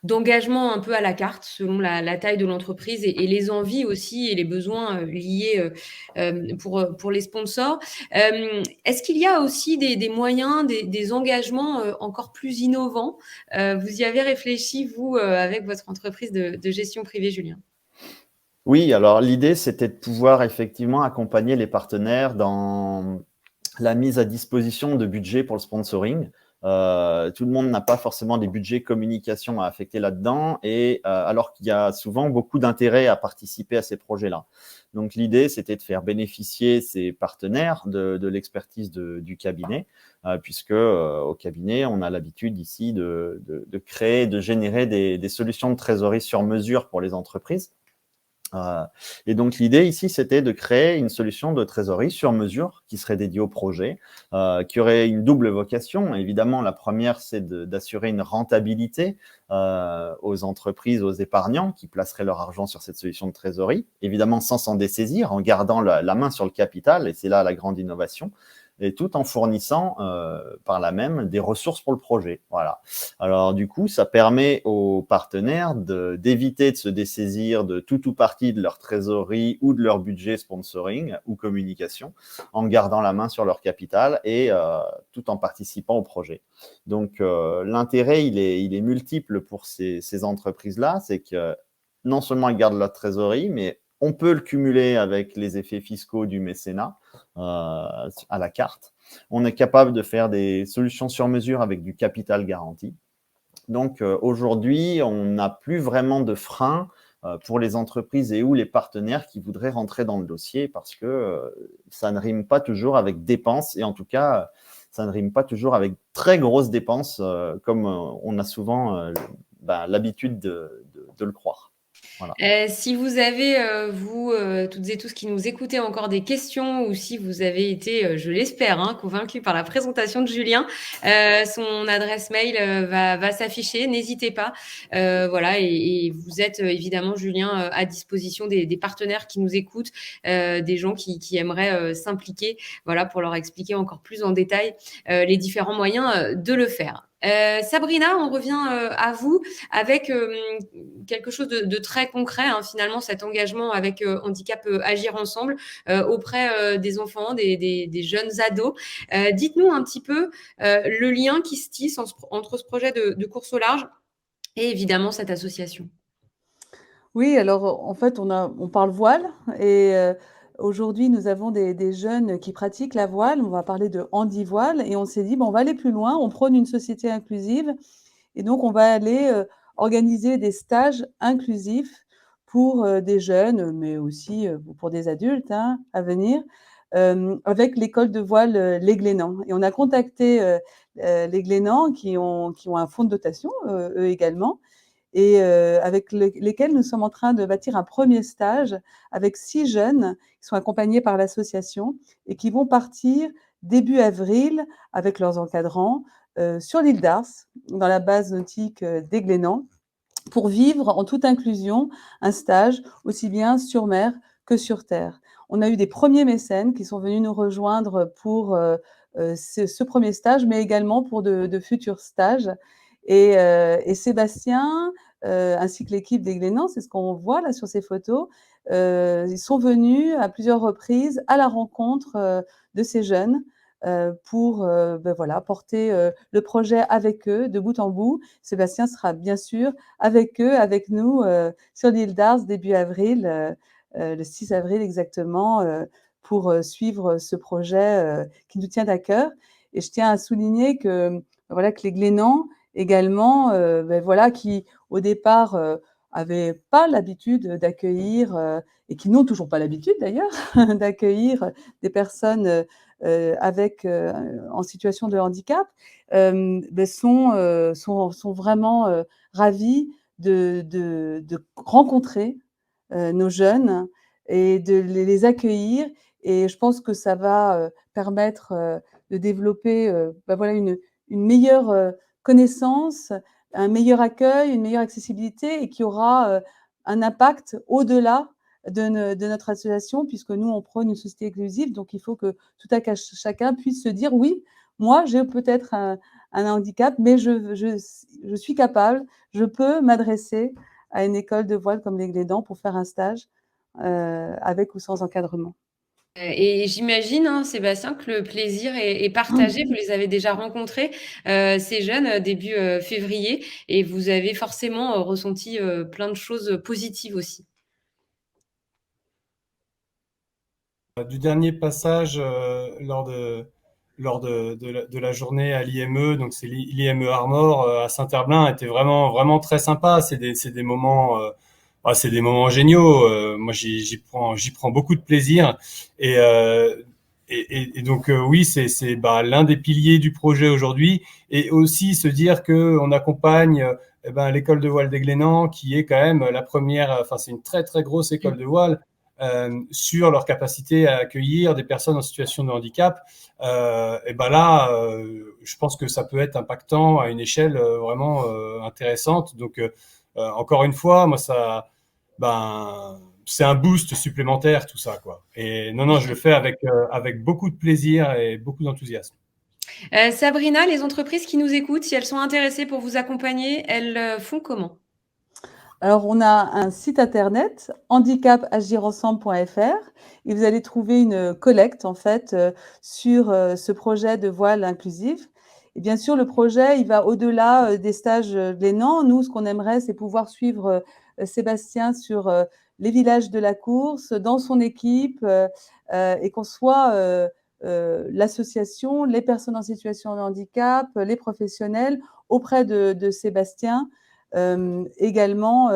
B: d'engagement un peu à la carte selon la taille de l'entreprise et les envies aussi et les besoins liés pour les sponsors. Est-ce qu'il y a aussi des moyens, des engagements encore plus innovants? Vous y avez réfléchi, vous, avec votre entreprise de gestion privée, Julien?
E: Oui, alors l'idée, c'était de pouvoir effectivement accompagner les partenaires dans la mise à disposition de budgets pour le sponsoring. Tout le monde n'a pas forcément des budgets communication à affecter là-dedans, et alors qu'il y a souvent beaucoup d'intérêt à participer à ces projets-là. Donc l'idée, c'était de faire bénéficier ces partenaires de l'expertise du cabinet, puisque au cabinet, on a l'habitude ici de créer, de générer des solutions de trésorerie sur mesure pour les entreprises. Et donc, l'idée ici, c'était de créer une solution de trésorerie sur mesure qui serait dédiée au projet, qui aurait une double vocation. Évidemment, la première, c'est d'assurer une rentabilité aux entreprises, aux épargnants qui placeraient leur argent sur cette solution de trésorerie, évidemment sans s'en dessaisir, en gardant la main sur le capital, et c'est là la grande innovation, et tout en fournissant par là même des ressources pour le projet. Voilà. Alors du coup, ça permet aux partenaires d'éviter de se dessaisir de tout ou partie de leur trésorerie ou de leur budget sponsoring ou communication, en gardant la main sur leur capital et tout en participant au projet. Donc l'intérêt, il est multiple pour ces entreprises-là, c'est que non seulement ils gardent leur trésorerie, mais on peut le cumuler avec les effets fiscaux du mécénat à la carte. On est capable de faire des solutions sur mesure avec du capital garanti. Donc aujourd'hui, on n'a plus vraiment de frein pour les entreprises et ou les partenaires qui voudraient rentrer dans le dossier, parce que ça ne rime pas toujours avec dépenses, et en tout cas, ça ne rime pas toujours avec très grosses dépenses comme on a souvent l'habitude de le croire. Voilà.
B: Si vous avez, vous, toutes et tous qui nous écoutez, encore des questions, ou si vous avez été, je l'espère, convaincus par la présentation de Julien, son adresse mail va s'afficher. N'hésitez pas. Voilà, et vous êtes évidemment, Julien, à disposition des partenaires qui nous écoutent, des gens qui aimeraient s'impliquer, voilà, pour leur expliquer encore plus en détail les différents moyens de le faire. Sabrina, on revient à vous avec quelque chose de très concret, hein, finalement, cet engagement avec Handicap Agir Ensemble auprès des enfants, des jeunes ados. Dites-nous un petit peu le lien qui se tisse entre ce projet de course au large et évidemment cette association.
D: Oui, alors en fait, on parle voile et aujourd'hui, nous avons des jeunes qui pratiquent la voile. On va parler de handi-voile et on s'est dit: «Bon, on va aller plus loin, on prône une société inclusive et donc on va aller, organiser des stages inclusifs pour, des jeunes, mais aussi, pour des adultes, hein, à venir, avec l'école de voile, Les Glénans et on a contacté, les Glénans qui ont un fonds de dotation, eux également et avec lesquels nous sommes en train de bâtir un premier stage avec 6 jeunes qui sont accompagnés par l'association et qui vont partir début avril avec leurs encadrants, sur l'île d'Ars, dans la base nautique, des Glénans, pour vivre en toute inclusion un stage aussi bien sur mer que sur terre. On a eu des premiers mécènes qui sont venus nous rejoindre pour, ce 1er stage, mais également pour de futurs stages et Sébastien, ainsi que l'équipe des Glénans, c'est ce qu'on voit là sur ces photos, ils sont venus à plusieurs reprises à la rencontre, de ces jeunes, pour, voilà, porter, le projet avec eux de bout en bout. Sébastien sera bien sûr avec eux, avec nous, sur l'île d'Ars début avril, le 6 avril exactement, pour, suivre ce projet, qui nous tient à cœur et je tiens à souligner que, voilà, que les Glénans également, voilà, qui au départ, avaient pas l'habitude d'accueillir, et qui n'ont toujours pas l'habitude d'ailleurs, d'accueillir des personnes, avec, en situation de handicap, sont vraiment, ravis de rencontrer, nos jeunes et de les accueillir et je pense que ça va, permettre, de développer, voilà une meilleure, connaissance, un meilleur accueil, une meilleure accessibilité et qui aura, un impact au-delà de notre association puisque nous, on prône une société inclusive, donc il faut que tout à chacun puisse se dire: «Oui, moi, j'ai peut-être un handicap, mais je suis capable, je peux m'adresser à une école de voile comme les Glédans pour faire un stage, avec ou sans encadrement».
B: Et j'imagine, hein, Sébastien, que le plaisir est partagé. Vous les avez déjà rencontrés, ces jeunes, début février et vous avez forcément, ressenti, plein de choses positives aussi.
C: Du dernier passage lors de la journée à l'IME, donc c'est l'IME Armor à Saint-Herblain, était vraiment, vraiment très sympa. C'est des moments, c'est des moments géniaux. Moi, j'y prends beaucoup de plaisir. Et, euh, et donc, oui, c'est l'un des piliers du projet aujourd'hui. Et aussi se dire qu'on accompagne l'école de voile des Glénans, qui est quand même la première, enfin, c'est une très, très grosse école de voile sur leur capacité à accueillir des personnes en situation de handicap, je pense que ça peut être impactant à une échelle vraiment intéressante. Donc, encore une fois, moi, c'est un boost supplémentaire, tout ça, quoi. Et non, je le fais avec beaucoup de plaisir et beaucoup d'enthousiasme.
B: Sabrina, les entreprises qui nous écoutent, si elles sont intéressées pour vous accompagner, elles font comment?
D: Alors, on a un site internet handicapagirensemble.fr et vous allez trouver une collecte en fait sur ce projet de voile inclusif. Et bien sûr, le projet, il va au-delà des stages Glénans. Nous, ce qu'on aimerait, c'est pouvoir suivre Sébastien sur les villages de la course, dans son équipe, et qu'on soit l'association, les personnes en situation de handicap, les professionnels auprès de Sébastien également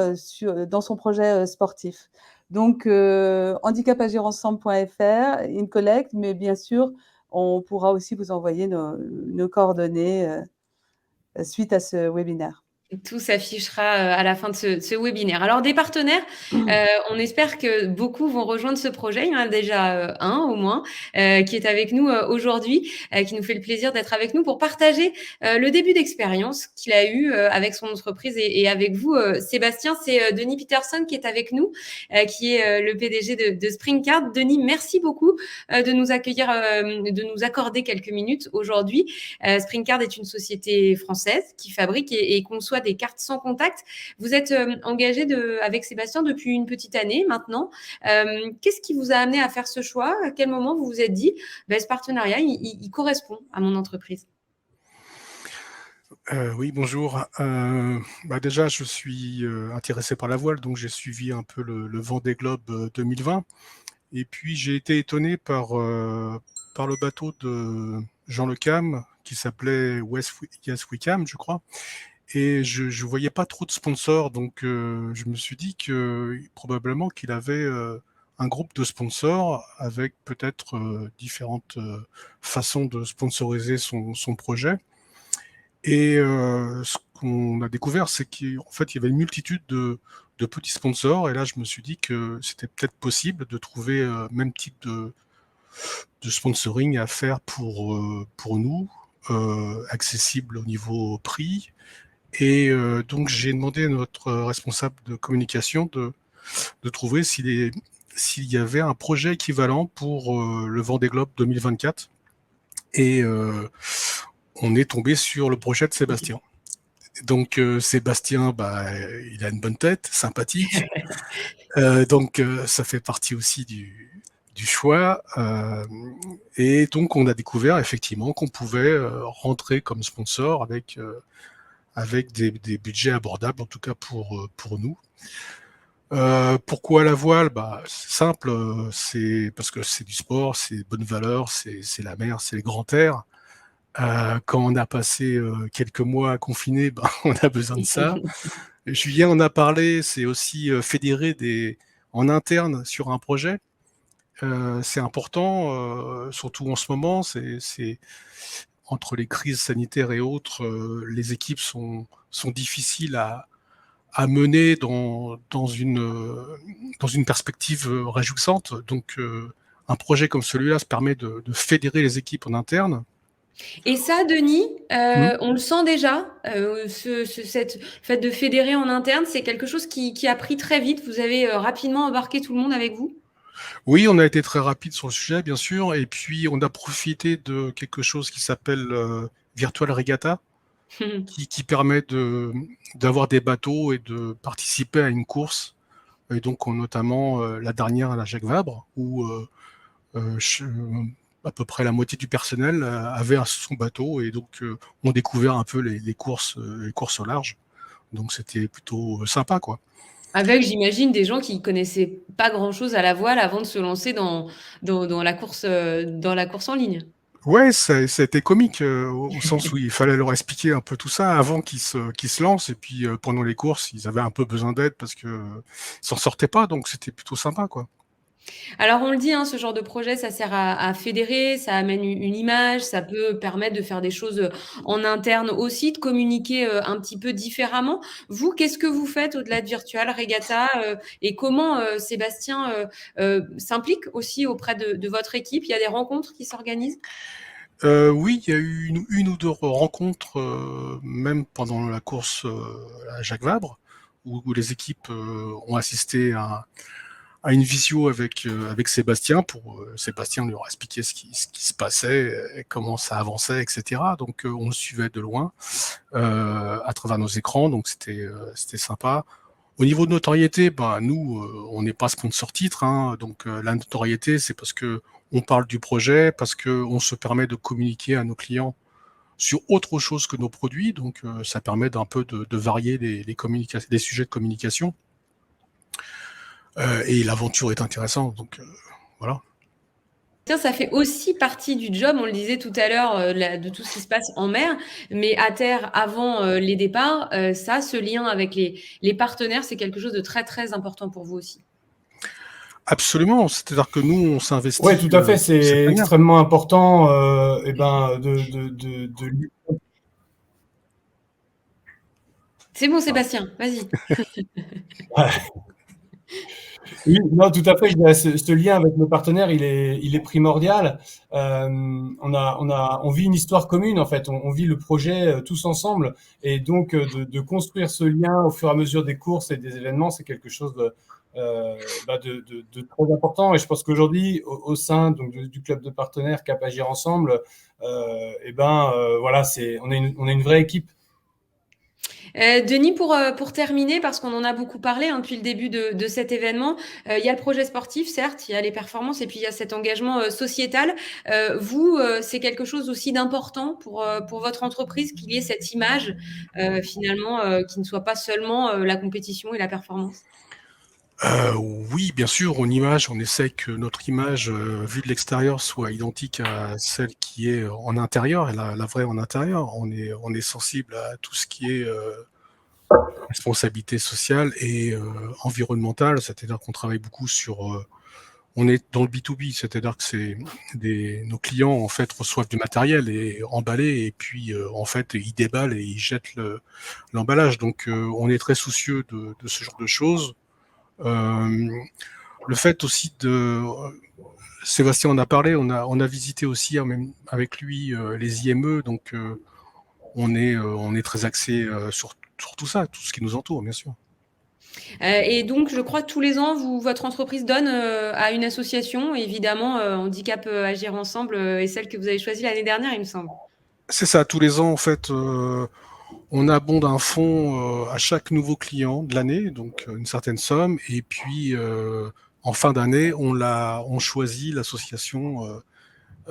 D: dans son projet sportif. Donc, handicapagirensemble.fr, une collecte, mais bien sûr, on pourra aussi vous envoyer nos coordonnées suite à ce webinaire.
B: Tout s'affichera à la fin de ce webinaire. Alors des partenaires, on espère que beaucoup vont rejoindre ce projet. Il y en a déjà un au moins qui est avec nous aujourd'hui, qui nous fait le plaisir d'être avec nous pour partager le début d'expérience qu'il a eu avec son entreprise et avec vous, Sébastien. C'est Denis Peterson qui est avec nous, qui est le PDG de Springcard. Denis, merci beaucoup de nous accueillir, de nous accorder quelques minutes aujourd'hui. Springcard est une société française qui fabrique et conçoit des cartes sans contact. Vous êtes engagé avec Sébastien depuis une petite année maintenant. Qu'est-ce qui vous a amené à faire ce choix? À quel moment vous vous êtes dit, ce partenariat, il correspond à mon entreprise?
G: Oui, bonjour. Déjà, je suis intéressé par la voile, donc j'ai suivi un peu le Vendée Globe 2020. Et puis, j'ai été étonné par le bateau de Jean Le Cam, qui s'appelait Yes We Cam, je crois. Et je ne voyais pas trop de sponsors, donc je me suis dit que probablement qu'il avait un groupe de sponsors avec peut-être différentes façons de sponsoriser son projet. Et ce qu'on a découvert, c'est qu'en fait, il y avait une multitude de petits sponsors. Et là, je me suis dit que c'était peut-être possible de trouver même type de sponsoring à faire pour nous, accessible au niveau prix. Et donc, j'ai demandé à notre responsable de communication de trouver s'il y avait un projet équivalent pour le Vendée Globe 2024. Et on est tombé sur le projet de Sébastien. Donc, Sébastien, il a une bonne tête, sympathique. Donc, ça fait partie aussi du choix. Et donc, on a découvert effectivement qu'on pouvait rentrer comme sponsor avec des budgets abordables, en tout cas pour nous. Pourquoi la voile? C'est simple, c'est parce que c'est du sport, c'est bonne valeur, c'est la mer, c'est les grands airs. Quand on a passé quelques mois confinés, on a besoin de ça. Julien en a parlé, c'est aussi fédérer en interne sur un projet. C'est important, surtout en ce moment, c'est entre les crises sanitaires et autres, les équipes sont difficiles à mener dans une perspective réjouissante. Donc, un projet comme celui-là se permet de fédérer les équipes en interne.
B: Et ça, Denis, on le sent déjà, cette fait de fédérer en interne, c'est quelque chose qui a pris très vite. Vous avez rapidement embarqué tout le monde avec vous?
G: Oui, on a été très rapide sur le sujet, bien sûr, et puis on a profité de quelque chose qui s'appelle Virtual Regatta, qui permet d'avoir des bateaux et de participer à une course. Et donc, notamment la dernière à la Jacques Vabre, où à peu près la moitié du personnel avait son bateau, et donc on découvert un peu les courses au large. Donc, c'était plutôt sympa, quoi.
B: Avec, j'imagine, des gens qui connaissaient pas grand-chose à la voile avant de se lancer dans la course en ligne.
G: Ouais, ça a été comique au sens où il fallait leur expliquer un peu tout ça avant qu'ils se lancent, et puis pendant les courses, ils avaient un peu besoin d'aide parce que ils s'en sortaient pas, donc c'était plutôt sympa, quoi.
B: Alors on le dit, ce genre de projet, ça sert à fédérer, ça amène une image, ça peut permettre de faire des choses en interne aussi, de communiquer un petit peu différemment. Vous, qu'est-ce que vous faites au-delà de Virtual Regatta et comment Sébastien s'implique aussi auprès de votre équipe? Il y a des rencontres qui s'organisent?
G: Oui, il y a eu une ou deux rencontres, même pendant la course à Jacques Vabre, où les équipes ont assisté à une visio avec Sébastien pour Sébastien leur expliquer ce qui se passait, comment ça avançait, etc. Donc on le suivait de loin à travers nos écrans, donc c'était sympa. Au niveau de notoriété, nous on n'est pas sponsor titre, donc la notoriété c'est parce que on parle du projet, parce que on se permet de communiquer à nos clients sur autre chose que nos produits, donc ça permet d'un peu de varier les sujets de communication. Et l'aventure est intéressante, donc voilà.
B: Ça fait aussi partie du job, on le disait tout à l'heure, de tout ce qui se passe en mer, mais à terre, avant les départs, ce lien avec les partenaires, c'est quelque chose de très, très important pour vous aussi.
G: Absolument, c'est-à-dire que nous, on s'investit.
C: Oui, tout à fait, c'est extrêmement important
B: C'est bon, Sébastien, vas-y.
C: Oui, non, tout à fait. Je dirais, ce lien avec nos partenaires, il est primordial. On vit une histoire commune, en fait. On vit le projet tous ensemble. Et donc, de construire ce lien au fur et à mesure des courses et des événements, c'est quelque chose de très important. Et je pense qu'aujourd'hui, au sein donc, du club de partenaires Cap Agir Ensemble, voilà, on est une vraie équipe.
B: Denis, pour terminer, parce qu'on en a beaucoup parlé depuis le début de cet événement, il y a le projet sportif, certes, il y a les performances et puis il y a cet engagement sociétal. Vous, c'est quelque chose aussi d'important pour votre entreprise qu'il y ait cette image finalement qui ne soit pas seulement la compétition et la performance.
G: Oui, bien sûr, on essaie que notre image vue de l'extérieur soit identique à celle qui est en intérieur, et la vraie en intérieur. On est sensible à tout ce qui est responsabilité sociale et environnementale, c'est-à-dire qu'on travaille beaucoup sur... on est dans le B2B, c'est-à-dire que nos clients en fait reçoivent du matériel et emballé, et puis en fait ils déballent et ils jettent l'emballage. Donc on est très soucieux de ce genre de choses. Le fait aussi Sébastien en a parlé, on a visité aussi même avec lui les IME, donc on est très axé sur tout ça, tout ce qui nous entoure, bien sûr.
B: Et donc, je crois que tous les ans, votre entreprise donne à une association, évidemment, Handicap Agir Ensemble est celle que vous avez choisie l'année dernière, il me semble.
G: C'est ça, tous les ans, en fait, on abonde un fonds à chaque nouveau client de l'année, donc une certaine somme, et puis en fin d'année, on choisit l'association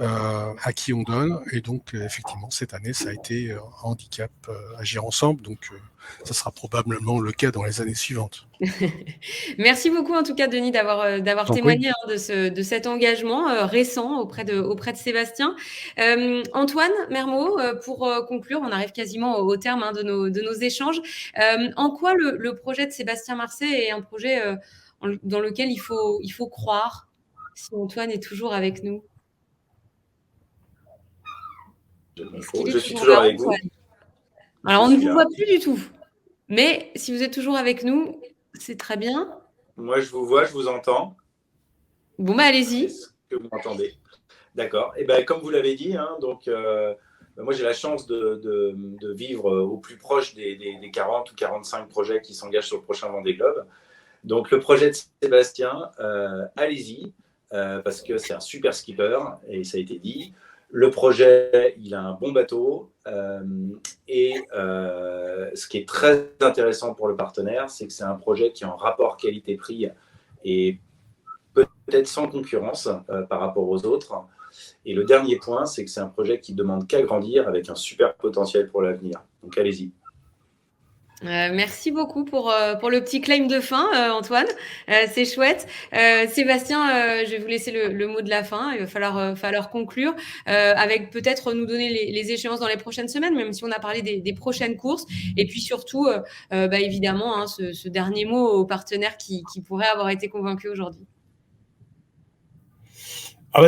G: à qui on donne, et donc effectivement, cette année, ça a été Handicap Agir Ensemble, donc ça sera probablement le cas dans les années suivantes.
B: Merci beaucoup en tout cas Denis d'avoir témoigné de cet engagement récent auprès de Sébastien. Antoine Mermot, pour conclure, on arrive quasiment au terme de nos échanges. En quoi le projet de Sébastien Marcet est un projet dans lequel il faut croire, si Antoine est toujours avec nous?
F: Je suis toujours avec vous.
B: Alors on ne vous voit plus du tout, mais si vous êtes toujours avec nous, c'est très bien.
F: Moi, je vous vois, je vous entends.
B: Bon, allez-y.
F: Est-ce que vous m'entendez? D'accord. Et comme vous l'avez dit, donc, moi, j'ai la chance de vivre au plus proche des 40 ou 45 projets qui s'engagent sur le prochain Vendée Globe. Donc, le projet de Sébastien, allez-y, parce que c'est un super skipper, et ça a été dit. Le projet, il a un bon bateau et ce qui est très intéressant pour le partenaire, c'est que c'est un projet qui est en rapport qualité-prix et peut-être sans concurrence par rapport aux autres. Et le dernier point, c'est que c'est un projet qui ne demande qu'à grandir avec un super potentiel pour l'avenir. Donc allez-y.
B: Merci beaucoup pour le petit claim de fin, Antoine. C'est chouette. Sébastien, je vais vous laisser le mot de la fin. Il va falloir conclure avec peut-être nous donner les échéances dans les prochaines semaines, même si on a parlé des prochaines courses. Et puis surtout, évidemment, ce dernier mot aux partenaires qui pourraient avoir été convaincus aujourd'hui.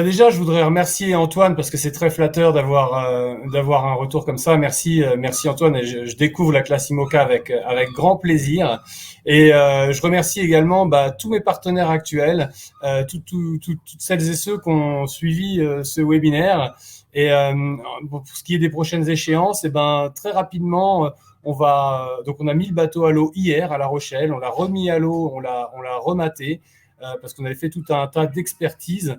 C: Déjà, je voudrais remercier Antoine parce que c'est très flatteur d'avoir un retour comme ça. Merci Antoine. Et je découvre la classe IMOCA avec grand plaisir. Et je remercie également tous mes partenaires actuels, toutes celles et ceux qui ont suivi ce webinaire. Et pour ce qui est des prochaines échéances, très rapidement, on a mis le bateau à l'eau hier à La Rochelle. On l'a remis à l'eau, on l'a rematé parce qu'on avait fait tout un tas d'expertises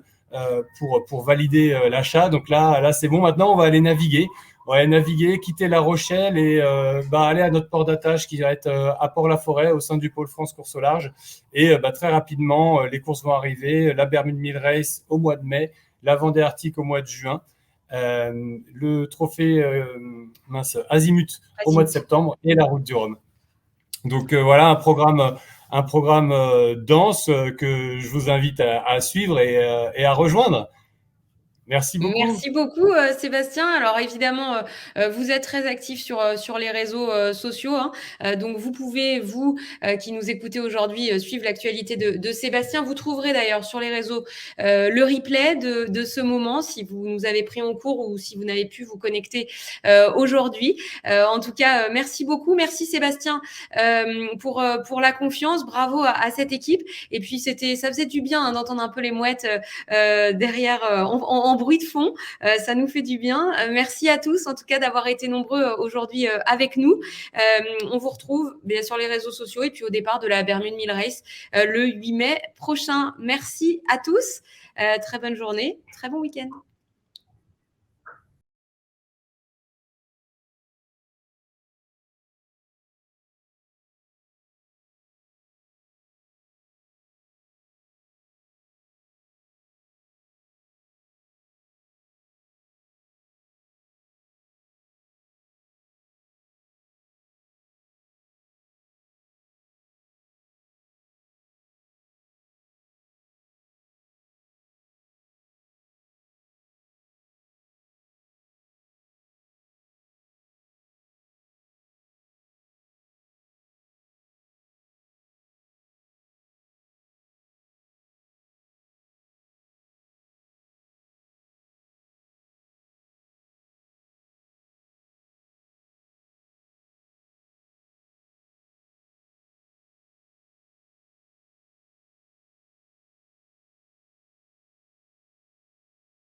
C: pour valider l'achat. Donc là, c'est bon. Maintenant, on va aller naviguer. On va aller naviguer, quitter La Rochelle et aller à notre port d'attache qui va être à Port-la-Forêt au sein du pôle France course au large. Et très rapidement, les courses vont arriver. La Bermude Mille Race au mois de mai, la Vendée Arctique au mois de juin, le trophée Azimut au mois de septembre et la Route du Rhum. Donc voilà un programme dense que je vous invite à suivre et à rejoindre. Merci beaucoup.
B: Merci beaucoup, Sébastien. Alors évidemment, vous êtes très actif sur les réseaux sociaux, hein. Donc vous pouvez, vous qui nous écoutez aujourd'hui, suivre l'actualité de Sébastien. Vous trouverez d'ailleurs sur les réseaux le replay de ce moment, si vous nous avez pris en cours ou si vous n'avez pu vous connecter aujourd'hui. En tout cas, merci beaucoup. Merci Sébastien pour la confiance. Bravo à cette équipe. Et puis ça faisait du bien, hein, d'entendre un peu les mouettes derrière en bruit de fond. Ça nous fait du bien. Merci à tous, en tout cas, d'avoir été nombreux aujourd'hui avec nous. On vous retrouve bien sur les réseaux sociaux et puis au départ de la Bermude Mille Race le 8 mai prochain. Merci à tous. Très bonne journée, très bon week-end.